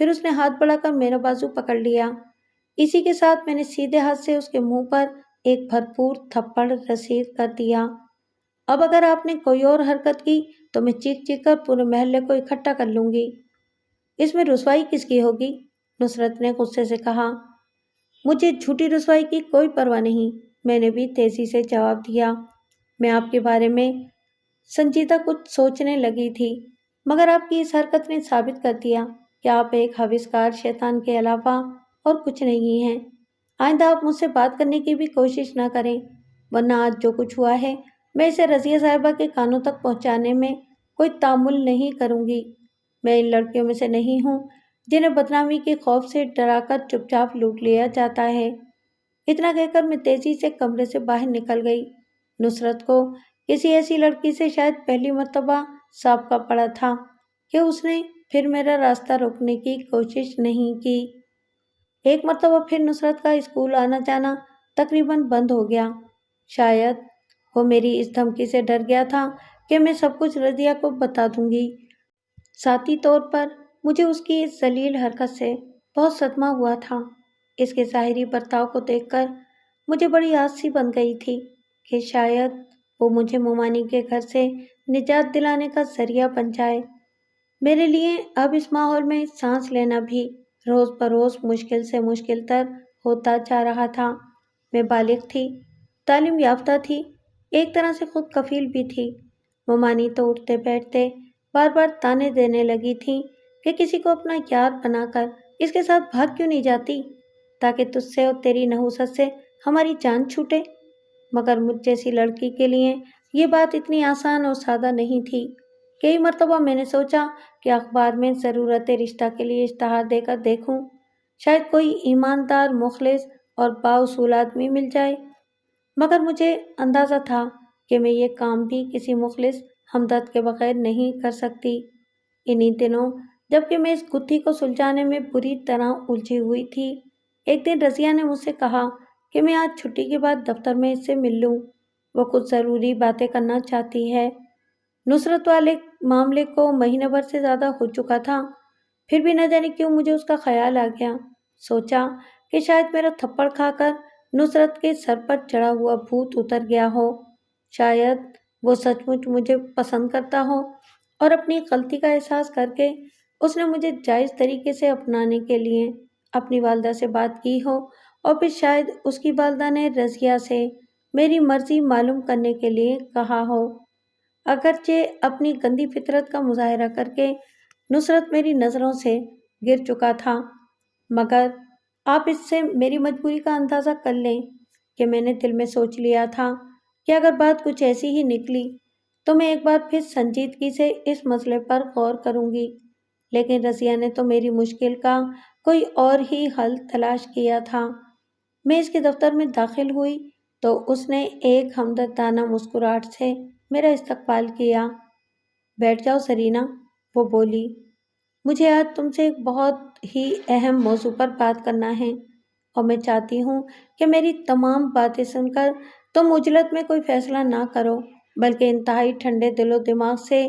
پھر اس نے ہاتھ بڑھا کر میرا بازو پکڑ لیا۔ اسی کے ساتھ میں نے سیدھے ہاتھ سے اس کے منہ پر ایک بھرپور تھپڑ رسید کر دیا۔ اب اگر آپ نے کوئی اور حرکت کی تو میں چیخ چیخ کر پورے محلے کو اکٹھا کر لوں گی۔ اس میں رسوائی کس کی ہوگی؟ نصرت نے غصے سے کہا۔ مجھے جھوٹی رسوائی کی کوئی پرواہ نہیں، میں نے بھی تیزی سے جواب دیا۔ میں آپ کے بارے میں سنجیدہ کچھ سوچنے لگی تھی، مگر آپ کی اس حرکت نے ثابت کر دیا کہ آپ ایک ہوشکار شیطان کے علاوہ اور کچھ نہیں ہیں۔ آئندہ آپ مجھ سے بات کرنے کی بھی کوشش نہ کریں، ورنہ آج جو کچھ ہوا ہے میں اسے رضیہ صاحبہ کے کانوں تک پہنچانے میں کوئی تامل نہیں کروں گی۔ میں ان لڑکیوں میں سے نہیں ہوں جنہیں بدنامی کے خوف سے ڈرا کر چپ چاپ لوٹ لیا جاتا ہے۔ اتنا کہہ کر میں تیزی سے کمرے سے باہر نکل گئی۔ نصرت کو کسی ایسی لڑکی سے شاید پہلی مرتبہ سابقہ پڑا تھا کہ اس نے پھر میرا راستہ روکنے کی کوشش نہیں کی۔ ایک مرتبہ پھر نصرت کا اسکول آنا جانا تقریباً بند ہو گیا۔ شاید وہ میری اس دھمکی سے ڈر گیا تھا کہ میں سب کچھ رضیہ کو بتا دوں گی۔ ذاتی طور پر مجھے اس کی اس ذلیل حرکت سے بہت صدمہ ہوا تھا۔ اس کے ظاہری برتاؤ کو دیکھ کر مجھے بڑی آس سی بن گئی تھی کہ شاید وہ مجھے مومانی کے گھر سے نجات دلانے کا ذریعہ بن جائے۔ میرے لیے اب اس ماحول میں سانس لینا بھی روز بروز مشکل سے مشکل تر ہوتا جا رہا تھا۔ میں بالغ تھی، تعلیم یافتہ تھی، ایک طرح سے خود کفیل بھی تھی۔ مومانی تو اٹھتے بیٹھتے بار بار تانے دینے لگی تھی کہ کسی کو اپنا یار بنا کر اس کے ساتھ بھاگ کیوں نہیں جاتی تاکہ تجھ سے اور تیری نحوست سے ہماری جان چھوٹے۔ مگر مجھ جیسی لڑکی کے لیے یہ بات اتنی آسان اور سادہ نہیں تھی۔ کئی مرتبہ میں نے سوچا کہ اخبار میں ضرورت رشتہ کے لیے اشتہار دے کر دیکھوں، شاید کوئی ایماندار، مخلص اور بااصول آدمی مل جائے، مگر مجھے اندازہ تھا کہ میں یہ کام بھی کسی مخلص ہمدرد کے بغیر نہیں کر سکتی۔ انہی دنوں جبکہ میں اس گتھی کو سلجھانے میں بری طرح الجھی ہوئی تھی، ایک دن رضیہ نے مجھ سے کہا کہ میں آج چھٹی کے بعد دفتر میں اس سے مل لوں، وہ کچھ ضروری باتیں کرنا چاہتی ہے۔ نصرت والے معاملے کو مہینے بھر سے زیادہ ہو چکا تھا، پھر بھی نہ جانے کیوں مجھے اس کا خیال آ گیا۔ سوچا کہ شاید میرا تھپڑ کھا کر نصرت کے سر پر چڑھا ہوا بھوت اتر گیا ہو، شاید وہ سچ مچ مجھے پسند کرتا ہو اور اپنی غلطی کا احساس کر کے اس نے مجھے جائز طریقے سے اپنانے کے لیے اپنی والدہ سے بات کی ہو، اور پھر شاید اس کی والدہ نے رضیہ سے میری مرضی معلوم کرنے کے لیے کہا ہو۔ اگرچہ اپنی گندی فطرت کا مظاہرہ کر کے نصرت میری نظروں سے گر چکا تھا، مگر آپ اس سے میری مجبوری کا اندازہ کر لیں کہ میں نے دل میں سوچ لیا تھا کہ اگر بات کچھ ایسی ہی نکلی تو میں ایک بار پھر سنجیدگی سے اس مسئلے پر غور کروں گی۔ لیکن رضیہ نے تو میری مشکل کا کوئی اور ہی حل تلاش کیا تھا۔ میں اس کے دفتر میں داخل ہوئی تو اس نے ایک ہمدردانہ مسکراہٹ سے میرا استقبال کیا۔ بیٹھ جاؤ سرینا، وہ بولی، مجھے آج تم سے ایک بہت ہی اہم موضوع پر بات کرنا ہے، اور میں چاہتی ہوں کہ میری تمام باتیں سن کر تم عجلت میں کوئی فیصلہ نہ کرو، بلکہ انتہائی ٹھنڈے دل و دماغ سے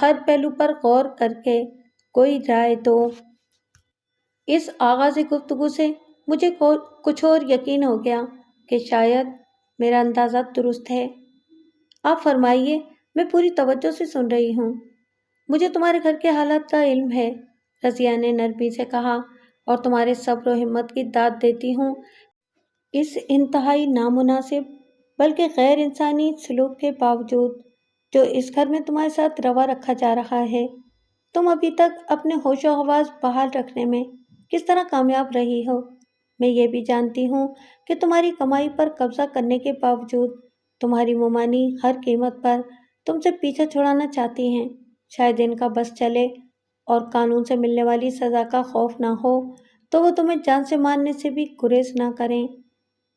ہر پہلو پر غور کر کے کوئی رائے دو۔ اس آغاز گفتگو سے مجھے کچھ اور یقین ہو گیا کہ شاید میرا اندازہ درست ہے۔ آپ فرمائیے، میں پوری توجہ سے سن رہی ہوں۔ مجھے تمہارے گھر کے حالات کا علم ہے، رضیہ نے نرمی سے کہا، اور تمہارے صبر و ہمت کی داد دیتی ہوں۔ اس انتہائی نامناسب بلکہ غیر انسانی سلوک کے باوجود جو اس گھر میں تمہارے ساتھ روا رکھا جا رہا ہے، تم ابھی تک اپنے ہوش و حواس بحال رکھنے میں کس طرح کامیاب رہی ہو۔ میں یہ بھی جانتی ہوں کہ تمہاری کمائی پر قبضہ کرنے کے باوجود تمہاری مومانی ہر قیمت پر تم سے پیچھا چھڑانا چاہتی ہیں۔ شاید ان کا بس چلے اور قانون سے ملنے والی سزا کا خوف نہ ہو تو وہ تمہیں جان سے مارنے سے بھی گریز نہ کریں۔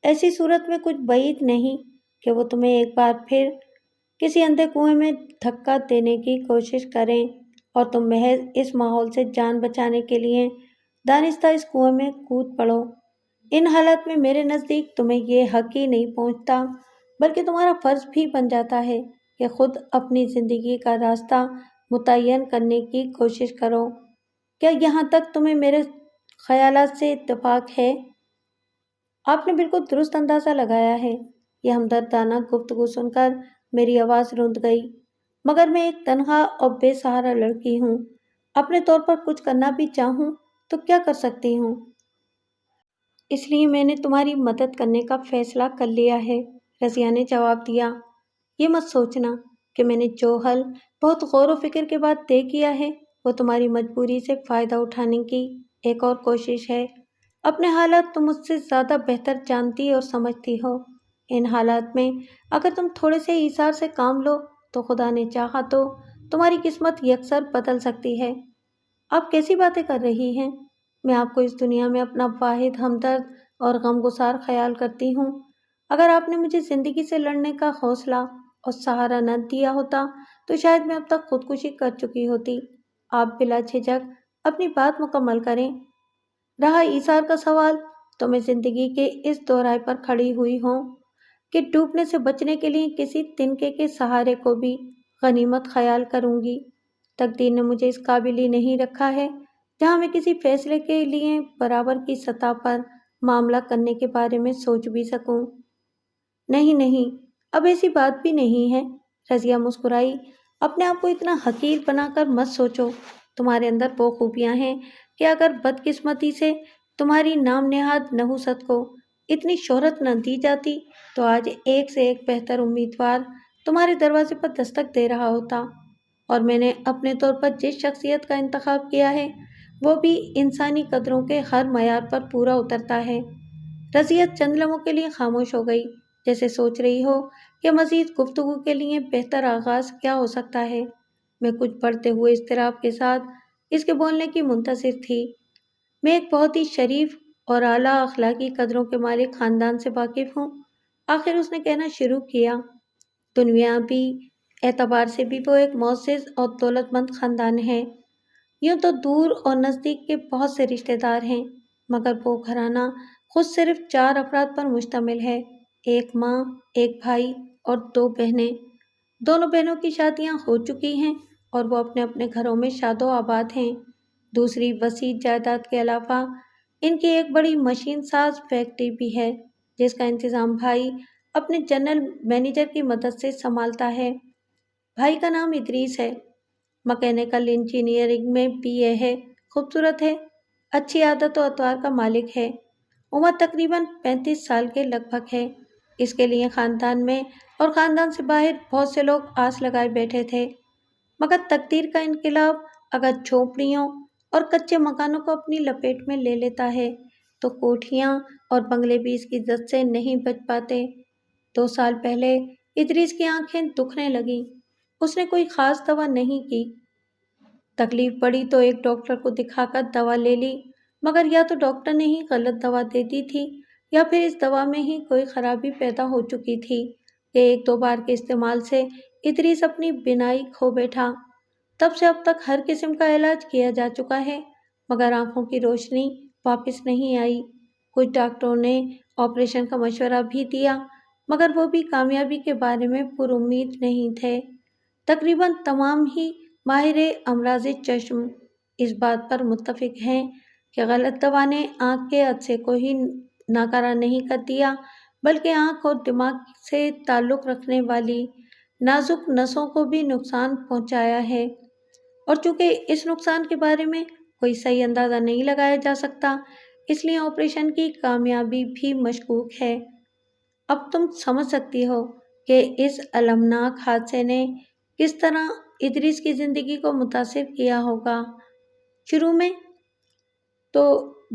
ایسی صورت میں کچھ بعید نہیں کہ وہ تمہیں ایک بار پھر کسی اندھے کنویں میں دھکا دینے کی کوشش کریں، اور تم محض اس ماحول سے جان بچانے کے لیے دانستہ اس کنویں میں کود پڑو۔ ان حالات میں میرے نزدیک تمہیں یہ حق ہی نہیں پہنچتا، بلکہ تمہارا فرض بھی بن جاتا ہے کہ خود اپنی زندگی کا راستہ متعین کرنے کی کوشش کرو۔ کیا یہاں تک تمہیں میرے خیالات سے اتفاق ہے؟ آپ نے بالکل درست اندازہ لگایا ہے۔ یہ ہمدردانہ گفتگو سن کر میری آواز رند گئی۔ مگر میں ایک تنہا اور بے سہارا لڑکی ہوں۔ اپنے طور پر کچھ کرنا بھی چاہوں تو کیا کر سکتی ہوں؟ اس لیے میں نے تمہاری مدد کرنے کا فیصلہ کر لیا ہے، رضیہ نے جواب دیا۔ یہ مت سوچنا کہ میں نے جو حل بہت غور و فکر کے بعد طے کیا ہے وہ تمہاری مجبوری سے فائدہ اٹھانے کی ایک اور کوشش ہے۔ اپنے حالات تم مجھ سے زیادہ بہتر جانتی اور سمجھتی ہو۔ ان حالات میں اگر تم تھوڑے سے ایثار سے کام لو تو خدا نے چاہا تو تمہاری قسمت یکسر بدل سکتی ہے۔ آپ کیسی باتیں کر رہی ہیں؟ میں آپ کو اس دنیا میں اپنا واحد ہمدرد اور غمگسار خیال کرتی ہوں۔ اگر آپ نے مجھے زندگی سے لڑنے کا حوصلہ اور سہارا نہ دیا ہوتا تو شاید میں اب تک خودکشی کر چکی ہوتی۔ آپ بلا جھجک اپنی بات مکمل کریں۔ رہا ایثار کا سوال تو میں زندگی کے اس دورائے پر کھڑی ہوئی ہوں کہ ڈوبنے سے بچنے کے لیے کسی تنکے کے سہارے کو بھی غنیمت خیال کروں گی۔ تقدیر نے مجھے اس قابل ہی نہیں رکھا ہے جہاں میں کسی فیصلے کے لیے برابر کی سطح پر معاملہ کرنے کے بارے میں سوچ بھی سکوں۔ نہیں نہیں، اب ایسی بات بھی نہیں ہے، رضیہ مسکرائی۔ اپنے آپ کو اتنا حقیر بنا کر مت سوچو۔ تمہارے اندر وہ خوبیاں ہیں کہ اگر بدقسمتی سے تمہاری نام نہاد نحوست کو اتنی شہرت نہ دی جاتی تو آج ایک سے ایک بہتر امیدوار تمہارے دروازے پر دستک دے رہا ہوتا۔ اور میں نے اپنے طور پر جس شخصیت کا انتخاب کیا ہے وہ بھی انسانی قدروں کے ہر معیار پر پورا اترتا ہے۔ رضیہ چند لمحوں کے لیے خاموش ہو گئی، جیسے سوچ رہی ہو کہ مزید گفتگو کے لیے بہتر آغاز کیا ہو سکتا ہے۔ میں کچھ بڑھتے ہوئے اضطراب کے ساتھ اس کے بولنے کی منتظر تھی۔ میں ایک بہت ہی شریف اور اعلیٰ اخلاقی قدروں کے مالک خاندان سے واقف ہوں، آخر اس نے کہنا شروع کیا۔ دنیاوی اعتبار سے بھی وہ ایک معزز اور دولت مند خاندان ہے۔ یوں تو دور اور نزدیک کے بہت سے رشتہ دار ہیں، مگر وہ گھرانہ خود صرف 4 افراد پر مشتمل ہے، ایک ماں، ایک بھائی اور 2 بہنیں۔ دونوں بہنوں کی شادیاں ہو چکی ہیں اور وہ اپنے اپنے گھروں میں شاد و آباد ہیں۔ دوسری وسیع جائیداد کے علاوہ ان کی ایک بڑی مشین ساز فیکٹری بھی ہے جس کا انتظام بھائی اپنے جنرل مینیجر کی مدد سے سنبھالتا ہے۔ بھائی کا نام ادریس ہے، مکینیکل انجینئرنگ میں BA ہے، خوبصورت ہے، اچھی عادت و اطوار کا مالک ہے، عمر تقریباً 35 سال کے لگ بھگ ہے۔ اس کے لیے خاندان میں اور خاندان سے باہر بہت سے لوگ آس لگائے بیٹھے تھے، مگر تقدیر کا انقلاب اگر جھونپڑیوں اور کچے مکانوں کو اپنی لپیٹ میں لے لیتا ہے تو کوٹھیاں اور بنگلے بھی اس کی زد سے نہیں بچ پاتے۔ 2 سال پہلے ادریس کی آنکھیں دکھنے لگیں۔ اس نے کوئی خاص دوا نہیں کی۔ تکلیف پڑی تو ایک ڈاکٹر کو دکھا کر دوا لے لی، مگر یا تو ڈاکٹر نے ہی غلط دوا دے دی تھی یا پھر اس دوا میں ہی کوئی خرابی پیدا ہو چکی تھی کہ 1-2 بار کے استعمال سے ادریس اپنی بینائی کھو بیٹھا۔ تب سے اب تک ہر قسم کا علاج کیا جا چکا ہے مگر آنکھوں کی روشنی واپس نہیں آئی۔ کچھ ڈاکٹروں نے آپریشن کا مشورہ بھی دیا مگر وہ بھی کامیابی کے بارے میں پر امید نہیں تھے۔ تقریباً تمام ہی ماہر امراض چشم اس بات پر متفق ہیں کہ غلط دوا نے آنکھ کے عدسے کو ہی ناکارہ نہیں کر دیا بلکہ آنکھ اور دماغ سے تعلق رکھنے والی نازک نسوں کو بھی نقصان پہنچایا ہے، اور چونکہ اس نقصان کے بارے میں کوئی صحیح اندازہ نہیں لگایا جا سکتا اس لیے آپریشن کی کامیابی بھی مشکوک ہے۔ اب تم سمجھ سکتی ہو کہ اس المناک حادثے نے کس طرح ادریس کی زندگی کو متاثر کیا ہوگا۔ شروع میں تو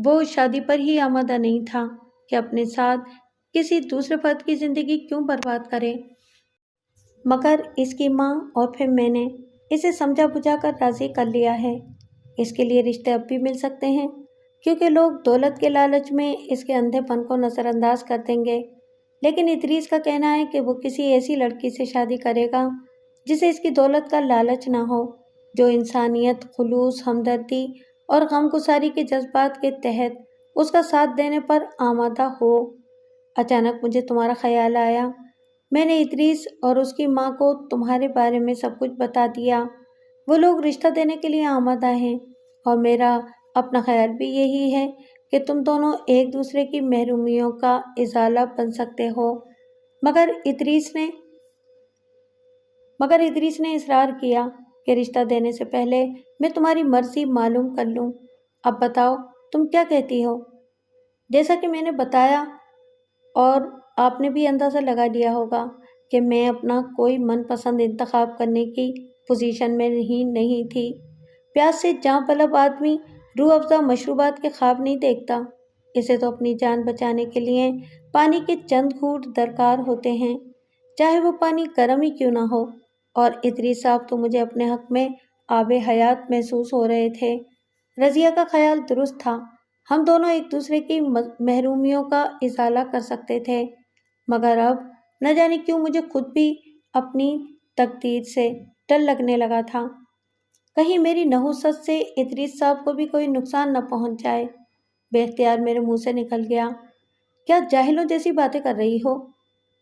وہ شادی پر ہی آمادہ نہیں تھا کہ اپنے ساتھ کسی دوسرے فرد کی زندگی کیوں برباد کرے، مگر اس کی ماں اور پھر میں نے اسے سمجھا بجھا کر راضی کر لیا ہے۔ اس کے لیے رشتے اب بھی مل سکتے ہیں کیونکہ لوگ دولت کے لالچ میں اس کے اندھے پن کو نظر انداز کر دیں گے، لیکن ادریس کا کہنا ہے کہ وہ کسی ایسی لڑکی سے شادی کرے گا جسے اس کی دولت کا لالچ نہ ہو، جو انسانیت، خلوص، ہمدردی اور غمگساری کے جذبات کے تحت اس کا ساتھ دینے پر آمادہ ہو۔ اچانک مجھے تمہارا خیال آیا۔ میں نے ادریس اور اس کی ماں کو تمہارے بارے میں سب کچھ بتا دیا۔ وہ لوگ رشتہ دینے کے لیے آمادہ ہیں۔ اور میرا اپنا خیال بھی یہی ہے کہ تم دونوں ایک دوسرے کی محرومیوں کا ازالہ بن سکتے ہو۔ مگر ادریس نے اصرار کیا کہ رشتہ دینے سے پہلے میں تمہاری مرضی معلوم کر لوں۔ اب بتاؤ تم کیا کہتی ہو؟ جیسا کہ میں نے بتایا اور آپ نے بھی اندازہ لگا لیا ہوگا کہ میں اپنا کوئی من پسند انتخاب کرنے کی پوزیشن میں نہیں تھی۔ پیاس سے جاں طلب آدمی روح افزا مشروبات کے خواب نہیں دیکھتا، اسے تو اپنی جان بچانے کے لیے پانی کے چند گھونٹ درکار ہوتے ہیں، چاہے وہ پانی گرم ہی کیوں نہ ہو۔ اور ادریس صاحب تو مجھے اپنے حق میں آب حیات محسوس ہو رہے تھے۔ رضیہ کا خیال درست تھا، ہم دونوں ایک دوسرے کی محرومیوں کا ازالہ کر سکتے تھے، مگر اب نہ جانے کیوں مجھے خود بھی اپنی تقدیر سے ڈر لگنے لگا تھا، کہیں میری نحوست سے ادریس صاحب کو بھی کوئی نقصان نہ پہنچ جائے۔ بے اختیار میرے منہ سے نکل گیا، کیا جاہلوں جیسی باتیں کر رہی ہو؟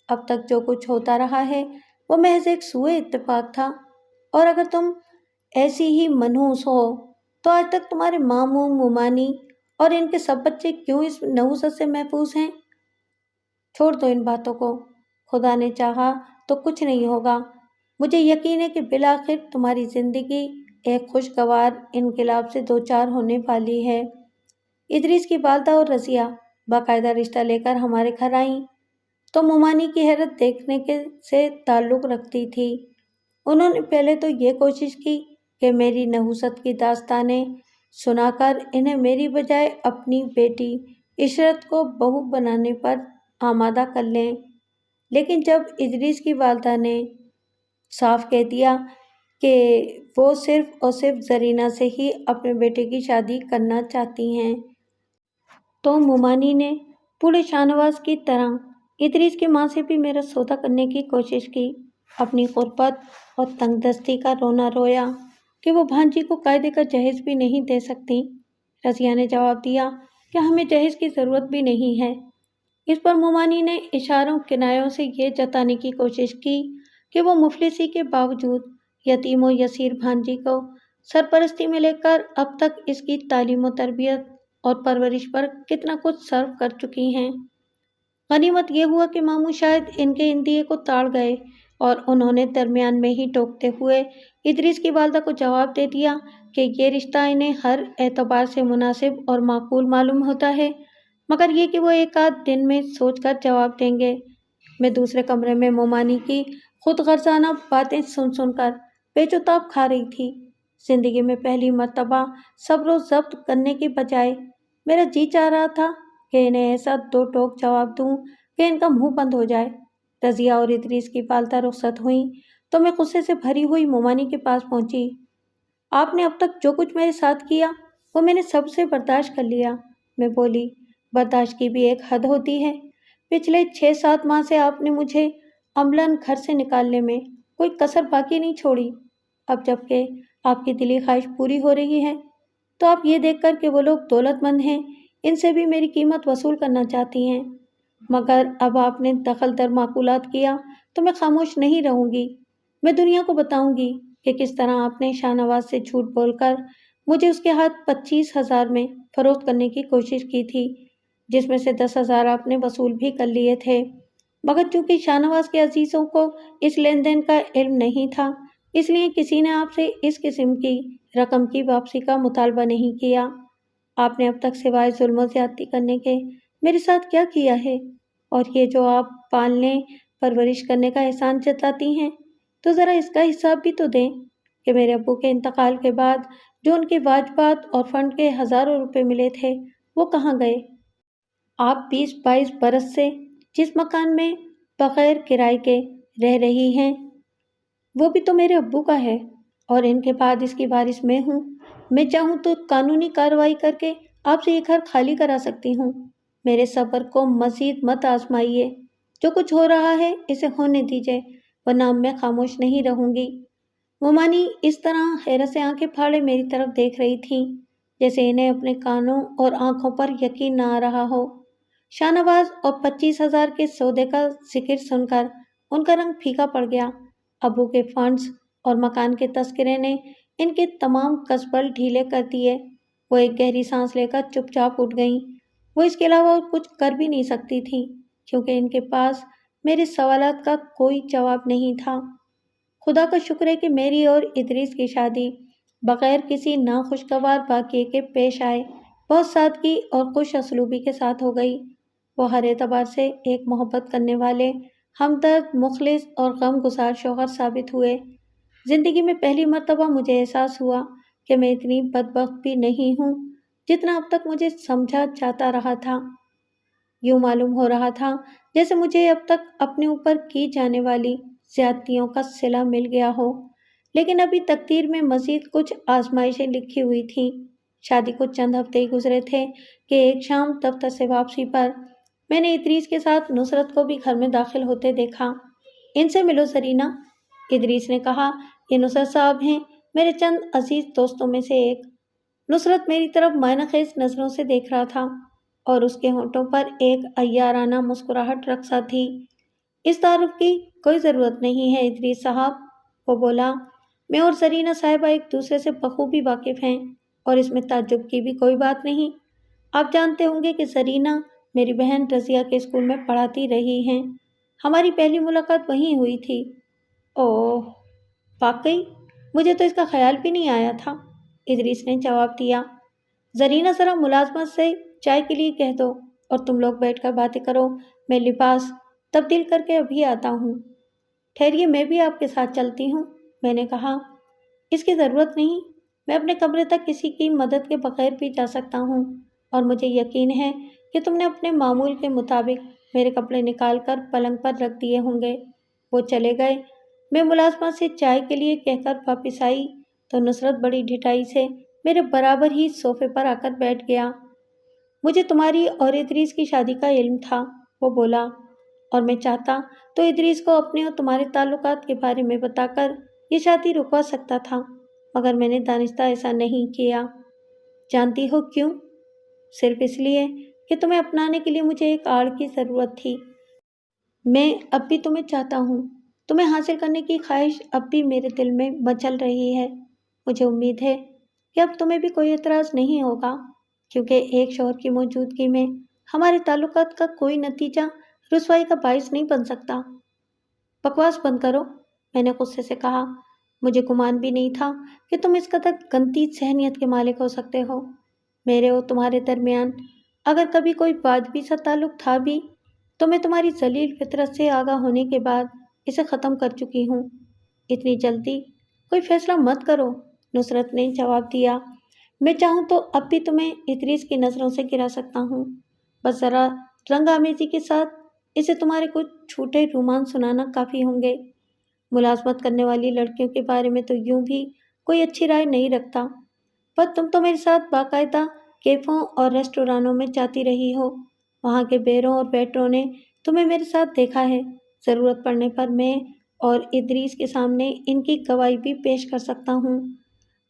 اب تک جو کچھ ہوتا رہا ہے وہ محض ایک سوء اتفاق تھا، اور اگر تم ایسی ہی منحوس ہو تو آج تک تمہارے ماموں مومانی اور ان کے سب بچے کیوں اس نحوست سے محفوظ ہیں؟ چھوڑ دو ان باتوں کو، خدا نے چاہا تو کچھ نہیں ہوگا۔ مجھے یقین ہے کہ بالآخر تمہاری زندگی ایک خوشگوار انقلاب سے دوچار ہونے والی ہے۔ ادریس کی والدہ اور رضیہ باقاعدہ رشتہ لے کر ہمارے گھر آئیں تو مومانی کی حیرت دیکھنے سے تعلق رکھتی تھی۔ انہوں نے پہلے تو یہ کوشش کی کہ میری نحوست کی داستانیں سنا کر انہیں میری بجائے اپنی بیٹی عشرت کو بہو بنانے پر آمادہ کر لیں، لیکن جب ادریس کی والدہ نے صاف کہہ دیا کہ وہ صرف اور صرف زرینہ سے ہی اپنے بیٹے کی شادی کرنا چاہتی ہیں، تو مومانی نے پورے شاہنواز کی طرح ادریس کی ماں سے بھی میرا سودا کرنے کی کوشش کی۔ اپنی غربت اور تنگ دستی کا رونا رویا کہ وہ بھانجی کو قاعدے کا جہیز بھی نہیں دے سکتی۔ رضیہ نے جواب دیا کہ ہمیں جہیز کی ضرورت بھی نہیں ہے۔ اس پر مومانی نے اشاروں کنایوں سے یہ جتانے کی کوشش کی کہ وہ مفلسی کے باوجود یتیم و یسیر بھانجی کو سرپرستی میں لے کر اب تک اس کی تعلیم و تربیت اور پرورش پر کتنا کچھ صرف کر چکی ہیں۔ غنیمت یہ ہوا کہ ماموں شاید ان کے اندیے کو تاڑ گئے اور انہوں نے درمیان میں ہی ٹوکتے ہوئے ادریس کی والدہ کو جواب دے دیا کہ یہ رشتہ انہیں ہر اعتبار سے مناسب اور معقول معلوم ہوتا ہے، مگر یہ کہ وہ ایک آدھ دن میں سوچ کر جواب دیں گے۔ میں دوسرے کمرے میں مومانی کی خود غرضانہ باتیں سن کر پیچ و تاب کھا رہی تھی۔ زندگی میں پہلی مرتبہ صبر و ضبط کرنے کی بجائے میرا جی چاہ رہا تھا کہ انہیں ایسا دو ٹوک جواب دوں کہ ان کا منہ بند ہو جائے۔ رضیہ اور ادریس کی والدہ رخصت ہوئیں تو میں غصے سے بھری ہوئی مومانی کے پاس پہنچی۔ آپ نے اب تک جو کچھ میرے ساتھ کیا وہ میں نے سب سے برداشت کر لیا، میں بولی۔ برداشت کی بھی ایک حد ہوتی ہے۔ پچھلے 6-7 ماہ سے آپ نے مجھے عملاً گھر سے نکالنے میں کوئی کسر باقی نہیں چھوڑی۔ اب جب کہ آپ کی دلی خواہش پوری ہو رہی ہے تو آپ یہ دیکھ کر کہ وہ لوگ دولت مند ہیں ان سے بھی میری قیمت وصول کرنا چاہتی ہیں، مگر اب آپ نے دخل در معقولات کیا تو میں خاموش نہیں رہوں گی۔ میں دنیا کو بتاؤں گی کہ کس طرح آپ نے شاہنواز سے جھوٹ بول کر مجھے اس کے ہاتھ 25,000 میں فروخت کرنے کی کوشش کی تھی، جس میں سے 10,000 آپ نے وصول بھی کر لیے تھے، مگر چونکہ شاہنواز کے عزیزوں کو اس لین دین کا علم نہیں تھا، اس لیے کسی نے آپ سے اس قسم کی رقم کی واپسی کا مطالبہ نہیں کیا۔ آپ نے اب تک سوائے ظلم و زیادتی کرنے کے میرے ساتھ کیا کیا ہے؟ اور یہ جو آپ پالنے پرورش کرنے کا احسان جتاتی ہیں تو ذرا اس کا حساب بھی تو دیں کہ میرے ابو کے انتقال کے بعد جو ان کے واجبات اور فنڈ کے ہزاروں روپے ملے تھے وہ کہاں گئے؟ آپ 20-22 برس سے جس مکان میں بغیر کرائے کے رہ رہی ہیں وہ بھی تو میرے ابو کا ہے، اور ان کے بعد اس کی وارث میں ہوں۔ میں چاہوں تو قانونی کارروائی کر کے آپ سے یہ گھر خالی کرا سکتی ہوں۔ میرے صبر کو مزید مت آزمائیے، جو کچھ ہو رہا ہے اسے ہونے دیجیے، ورنہ میں خاموش نہیں رہوں گی۔ مومانی اس طرح حیرت سے آنکھیں پھاڑے میری طرف دیکھ رہی تھیں جیسے انہیں اپنے کانوں اور آنکھوں پر یقین نہ آ رہا ہو۔ شاہنواز اور 25,000 کے سودے کا ذکر سن کر ان کا رنگ پھیکا پڑ گیا۔ ابو کے فنڈز اور مکان کے تذکرے نے ان کے تمام کسبل ڈھیلے کر دیے۔ وہ ایک گہری سانس لے کر چپ چاپ اٹھ گئیں۔ وہ اس کے علاوہ اور کچھ کر بھی نہیں سکتی تھیں کیونکہ ان کے پاس میرے سوالات کا کوئی جواب نہیں تھا۔ خدا کا شکر ہے کہ میری اور ادریس کی شادی بغیر کسی ناخوشگوار واقعے کے پیش آئے بہت سادگی اور خوش اسلوبی کے ساتھ ہو گئی۔ وہ ہر اعتبار سے ایک محبت کرنے والے، ہمدرد، مخلص اور غم گسار شوہر ثابت ہوئے۔ زندگی میں پہلی مرتبہ مجھے احساس ہوا کہ میں اتنی بدبخت بھی نہیں ہوں جتنا اب تک مجھے سمجھا جاتا رہا تھا۔ یوں معلوم ہو رہا تھا جیسے مجھے اب تک اپنے اوپر کی جانے والی زیادتیوں کا صلہ مل گیا ہو، لیکن ابھی تقدیر میں مزید کچھ آزمائشیں لکھی ہوئی تھیں۔ شادی کو چند ہفتے ہی گزرے تھے کہ ایک شام دفتر سے واپسی پر میں نے ادریس کے ساتھ نصرت کو بھی گھر میں داخل ہوتے دیکھا۔ ان سے ملو زرینہ، ادریس نے کہا۔ یہ نصرت صاحب ہیں، میرے چند عزیز دوستوں میں سے ایک۔ نصرت میری طرف معنی خیز نظروں سے دیکھ رہا تھا اور اس کے ہونٹوں پر ایک عیارانہ مسکراہٹ رقصہ تھی۔ اس تعارف کی کوئی ضرورت نہیں ہے ادریس صاحب، وہ بولا۔ میں اور زرینہ صاحبہ ایک دوسرے سے بخوبی واقف ہیں اور اس میں تعجب کی بھی کوئی بات نہیں۔ آپ جانتے ہوں گے کہ زرینہ میری بہن رضیہ کے اسکول میں پڑھاتی رہی ہیں۔ ہماری پہلی ملاقات وہیں ہوئی تھی۔ اوہ، واقعی؟ مجھے تو اس کا خیال بھی نہیں آیا تھا، ادریس نے جواب دیا۔ زرینہ ذرا ملازمت سے چائے کے لیے کہہ دو اور تم لوگ بیٹھ کر باتیں کرو، میں لباس تبدیل کر کے ابھی آتا ہوں۔ ٹھہریے، میں بھی آپ کے ساتھ چلتی ہوں، میں نے کہا۔ اس کی ضرورت نہیں، میں اپنے کمرے تک کسی کی مدد کے بغیر بھی جا سکتا ہوں اور مجھے یقین ہے کہ تم نے اپنے معمول کے مطابق میرے کپڑے نکال کر پلنگ پر رکھ دیے ہوں گے۔ وہ چلے گئے۔ میں ملازمت سے چائے کے لیے کہہ کر واپس آئی تو نصرت بڑی ڈھٹائی سے میرے برابر ہی صوفے پر آ کر بیٹھ گیا۔ مجھے تمہاری اور ادریس کی شادی کا علم تھا، وہ بولا، اور میں چاہتا تو ادریس کو اپنے اور تمہارے تعلقات کے بارے میں بتا کر یہ شادی رکوا سکتا تھا، مگر میں نے دانستہ ایسا نہیں کیا۔ جانتی ہو کیوں؟ صرف اس لیے کہ تمہیں اپنانے کے لیے مجھے ایک آڑ کی ضرورت تھی۔ میں اب بھی تمہیں چاہتا ہوں، تمہیں حاصل کرنے کی خواہش اب بھی میرے دل میں مچل رہی ہے۔ مجھے امید ہے کہ اب تمہیں بھی کوئی اعتراض نہیں ہوگا، کیونکہ ایک شوہر کی موجودگی میں ہمارے تعلقات کا کوئی نتیجہ رسوائی کا باعث نہیں بن سکتا۔ بکواس بند کرو، میں نے غصے سے کہا۔ مجھے گمان بھی نہیں تھا کہ تم اس قدر گندی ذہنیت کے مالک ہو سکتے ہو۔ میرے اور تمہارے درمیان اگر کبھی کوئی واجبی سا تعلق تھا بھی تو میں تمہاری ذلیل فطرت سے آگاہ ہونے کے بعد اسے ختم کر چکی ہوں۔ اتنی جلدی کوئی فیصلہ مت کرو، نصرت نے جواب دیا۔ میں چاہوں تو اب بھی تمہیں ادریس کی نظروں سے گرا سکتا ہوں، بس ذرا رنگ آمیزی کے ساتھ اسے تمہارے کچھ چھوٹے رومان سنانا کافی ہوں گے۔ ملازمت کرنے والی لڑکیوں کے بارے میں تو یوں بھی کوئی اچھی رائے نہیں رکھتا، پر تم تو میرے ساتھ باقاعدہ کیفوں اور ریسٹورانوں میں جاتی رہی ہو۔ وہاں کے بیروں اور ویٹروں نے تمہیں میرے ساتھ دیکھا ہے۔ ضرورت پڑنے پر میں اور ادریس کے سامنے ان کی گواہی بھی پیش کر سکتا ہوں۔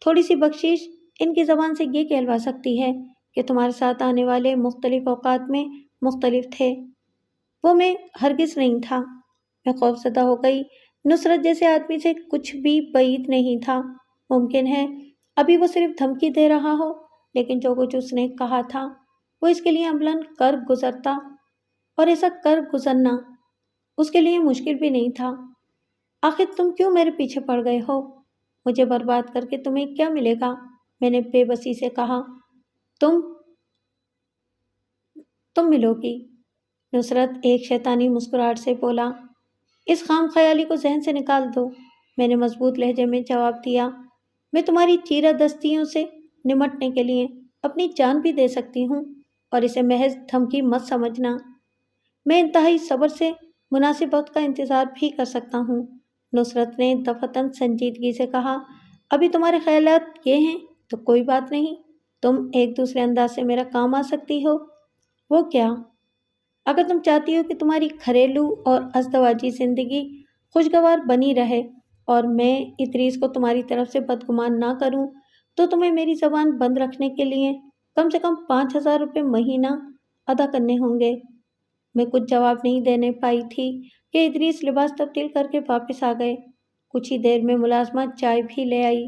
تھوڑی سی بخشش ان کی زبان سے یہ کہلوا سکتی ہے کہ تمہارے ساتھ آنے والے مختلف اوقات میں مختلف تھے۔ وہ میں ہرگز نہیں تھا۔ میں خوفزدہ ہو گئی۔ نصرت جیسے آدمی سے کچھ بھی بعید نہیں تھا۔ ممکن ہے ابھی وہ صرف دھمکی دے رہا ہو، لیکن جو کچھ اس نے کہا تھا وہ اس کے لیے عملاً کر گزرتا، اور ایسا کر گزرنا اس کے لیے مشکل بھی نہیں تھا۔ آخر تم کیوں میرے پیچھے پڑ گئے ہو؟ مجھے برباد کر کے تمہیں کیا ملے گا؟ میں نے بے بسی سے کہا۔ تم ملو گی، نصرت ایک شیطانی مسکراہٹ سے بولا۔ اس خام خیالی کو ذہن سے نکال دو، میں نے مضبوط لہجے میں جواب دیا۔ میں تمہاری چیرہ دستیوں سے نمٹنے کے لیے اپنی جان بھی دے سکتی ہوں، اور اسے محض دھمکی مت سمجھنا۔ میں انتہائی صبر سے مناسب وقت کا انتظار بھی کر سکتا ہوں، نصرت نے دفتن سنجیدگی سے کہا۔ ابھی تمہارے خیالات یہ ہیں تو کوئی بات نہیں، تم ایک دوسرے انداز سے میرا کام آ سکتی ہو۔ وہ کیا؟ اگر تم چاہتی ہو کہ تمہاری گھریلو اور ازدواجی زندگی خوشگوار بنی رہے اور میں ادریس کو تمہاری طرف سے بدگمان نہ کروں، تو تمہیں میری زبان بند رکھنے کے لیے کم سے کم 5,000 روپے مہینہ ادا کرنے ہوں گے۔ میں کچھ جواب نہیں دینے پائی تھی کہ ادریس لباس تبدیل کر کے واپس آ گئے۔ کچھ ہی دیر میں ملازمہ چائے بھی لے آئی۔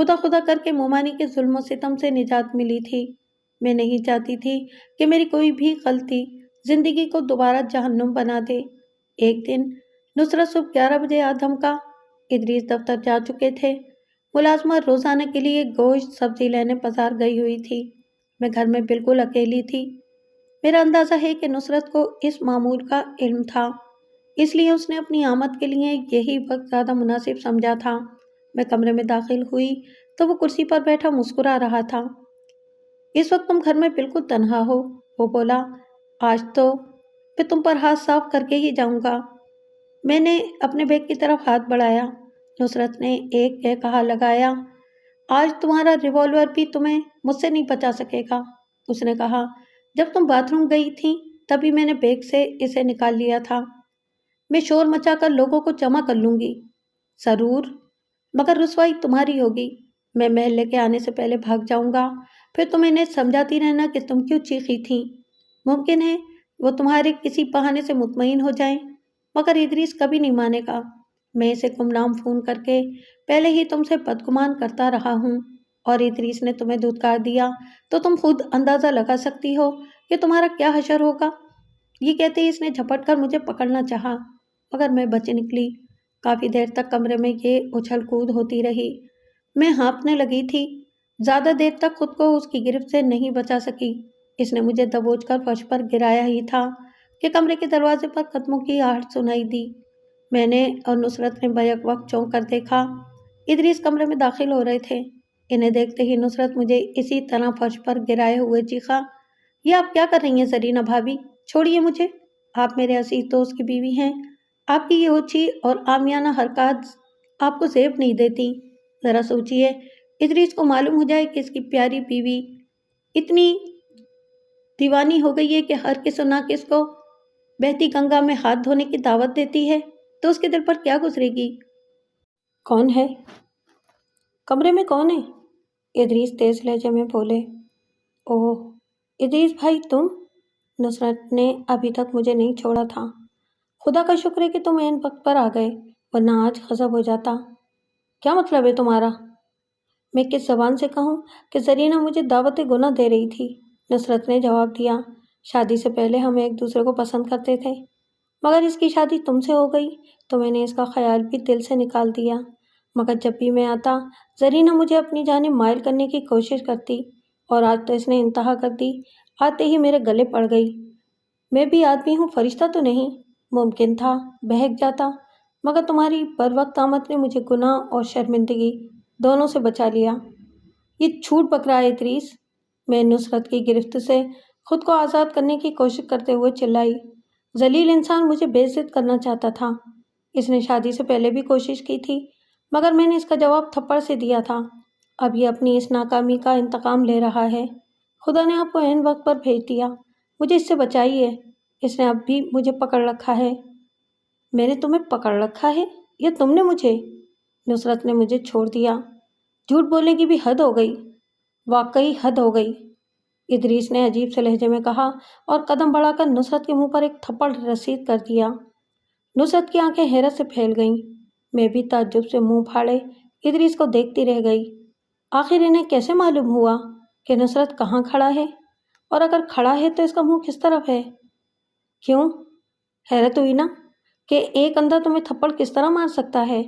خدا خدا کر کے مومانی کے ظلم و ستم سے نجات ملی تھی۔ میں نہیں چاہتی تھی کہ میری کوئی بھی غلطی زندگی کو دوبارہ جہنم بنا دے۔ ایک دن نصرت صبح 11 بجے آ دھمکا۔ ادریس دفتر جا چکے تھے۔ ملازمہ روزانہ کے لیے گوشت سبزی لینے بازار گئی ہوئی تھی۔ میں گھر میں بالکل اکیلی تھی۔ میرا اندازہ ہے کہ نصرت کو اس معمول کا علم تھا، اس لیے اس نے اپنی آمد کے لیے یہی وقت زیادہ مناسب سمجھا تھا۔ میں کمرے میں داخل ہوئی تو وہ کرسی پر بیٹھا مسکرا رہا تھا۔ اس وقت تم گھر میں بالکل تنہا ہو، وہ بولا۔ آج تو میں تم پر ہاتھ صاف کر کے ہی جاؤں گا۔ میں نے اپنے بیگ کی طرف ہاتھ بڑھایا۔ نصرت نے ایک کہا لگایا، آج تمہارا ریوالور بھی تمہیں مجھ سے نہیں بچا سکے گا۔ اس نے کہا، جب تم باتھ روم گئی تھی تبھی میں نے بیگ سے اسے نکال لیا تھا۔ میں شور مچا کر لوگوں کو جمع کر لوں گی، ضرور، مگر رسوائی تمہاری ہوگی۔ میں محلے کے آنے سے پہلے بھاگ جاؤں گا، پھر تم انہیں سمجھاتی رہنا کہ تم کیوں چیخی تھی۔ ممکن ہے وہ تمہارے کسی بہانے سے مطمئن ہو جائیں، مگر ادریس کبھی نہیں مانے گا۔ میں اسے گمنام فون کر کے پہلے ہی تم سے بدگمان کرتا رہا ہوں، اور ادریس نے تمہیں دھتکار دیا تو تم خود اندازہ لگا سکتی ہو کہ تمہارا کیا حشر ہوگا۔ یہ کہتے ہی اس نے جھپٹ کر مجھے پکڑنا چاہا، مگر میں بچ نکلی۔ کافی دیر تک کمرے میں یہ اچھل کود ہوتی رہی۔ میں ہانپنے لگی تھی۔ زیادہ دیر تک خود کو اس کی گرفت سے نہیں بچا سکی۔ اس نے مجھے دبوچ کر فرش پر گرایا ہی تھا کہ کمرے کے دروازے پر قدموں کی آہٹ سنائی دی۔ میں نے اور نصرت نے بیک وقت چونک کر دیکھا۔ ادریس کمرے میں داخل ہو رہے تھے۔ انہیں دیکھتے ہی نصرت مجھے اسی طرح فرش پر گرائے ہوئے چیخا، یہ آپ کیا کر رہی ہیں زرینہ بھابی؟ چھوڑیے مجھے، آپ میرے عزیز دوست کی بیوی ہیں۔ آپ کی یہ اوچھی اور عامیانہ حرکات آپ کو زیب نہیں دیتی۔ ذرا سوچیے، ادریس کو معلوم ہو جائے کہ اس کی پیاری بیوی اتنی دیوانی ہو گئی ہے کہ ہر کس و ناکس کو بہتی گنگا میں ہاتھ دھونے کی دعوت دیتی ہے تو اس کے دل پر کیا گزرے گی؟ کون ہے؟ کمرے میں کون ہے؟ ادریس تیز لہجے میں بولے۔ اوہ، ادریس بھائی تم؟ نصرت نے ابھی تک مجھے نہیں چھوڑا تھا۔ خدا کا شکر ہے کہ تم عین وقت پر آ گئے، ورنہ آج غضب ہو جاتا۔ کیا مطلب ہے تمہارا؟ میں کس زبان سے کہوں کہ زرینہ مجھے دعوت گناہ دے رہی تھی؟ نصرت نے جواب دیا، شادی سے پہلے ہم ایک دوسرے کو پسند کرتے تھے، مگر اس کی شادی تم سے ہو گئی تو میں نے اس کا خیال بھی دل سے نکال دیا۔ مگر جب بھی میں آتا زرینہ مجھے اپنی جانب مائل کرنے کی کوشش کرتی، اور آج تو اس نے انتہا کر دی، آتے ہی میرے گلے پڑ گئی۔ میں بھی آدمی ہوں، فرشتہ تو نہیں۔ ممکن تھا بہک جاتا، مگر تمہاری بر وقت آمد نے مجھے گناہ اور شرمندگی دونوں سے بچا لیا۔ یہ جھوٹ بک رہا ہے ادریس، میں نصرت کی گرفت سے خود کو آزاد کرنے کی کوشش کرتے ہوئے چلائی۔ ذلیل انسان مجھے بے عزت کرنا چاہتا تھا۔ اس نے شادی سے پہلے بھی کوشش کی تھی، مگر میں نے اس کا جواب تھپڑ سے دیا تھا۔ اب یہ اپنی اس ناکامی کا انتقام لے رہا ہے۔ خدا نے آپ کو عین وقت پر بھیج دیا، مجھے اس سے بچائیے، اس نے اب بھی مجھے پکڑ رکھا ہے۔ میں نے تمہیں پکڑ رکھا ہے یا تم نے مجھے؟ نصرت نے مجھے چھوڑ دیا۔ جھوٹ بولنے کی بھی حد ہو گئی، واقعی حد ہو گئی، ادریس نے عجیب سے لہجے میں کہا، اور قدم بڑھا کر نصرت کے منہ پر ایک تھپڑ رسید کر دیا۔ نصرت کی آنکھیں حیرت سے پھیل گئیں۔ میں بھی تعجب سے منہ پھاڑے ادریس کو دیکھتی رہ گئی۔ آخر انہیں کیسے معلوم ہوا کہ نصرت کہاں کھڑا ہے، اور اگر کھڑا ہے تو اس کا منہ کس طرف ہے؟ کیوں؟ حیرت ہوئی نا کہ ایک اندھا تمہیں تھپڑ کس طرح مار سکتا ہے؟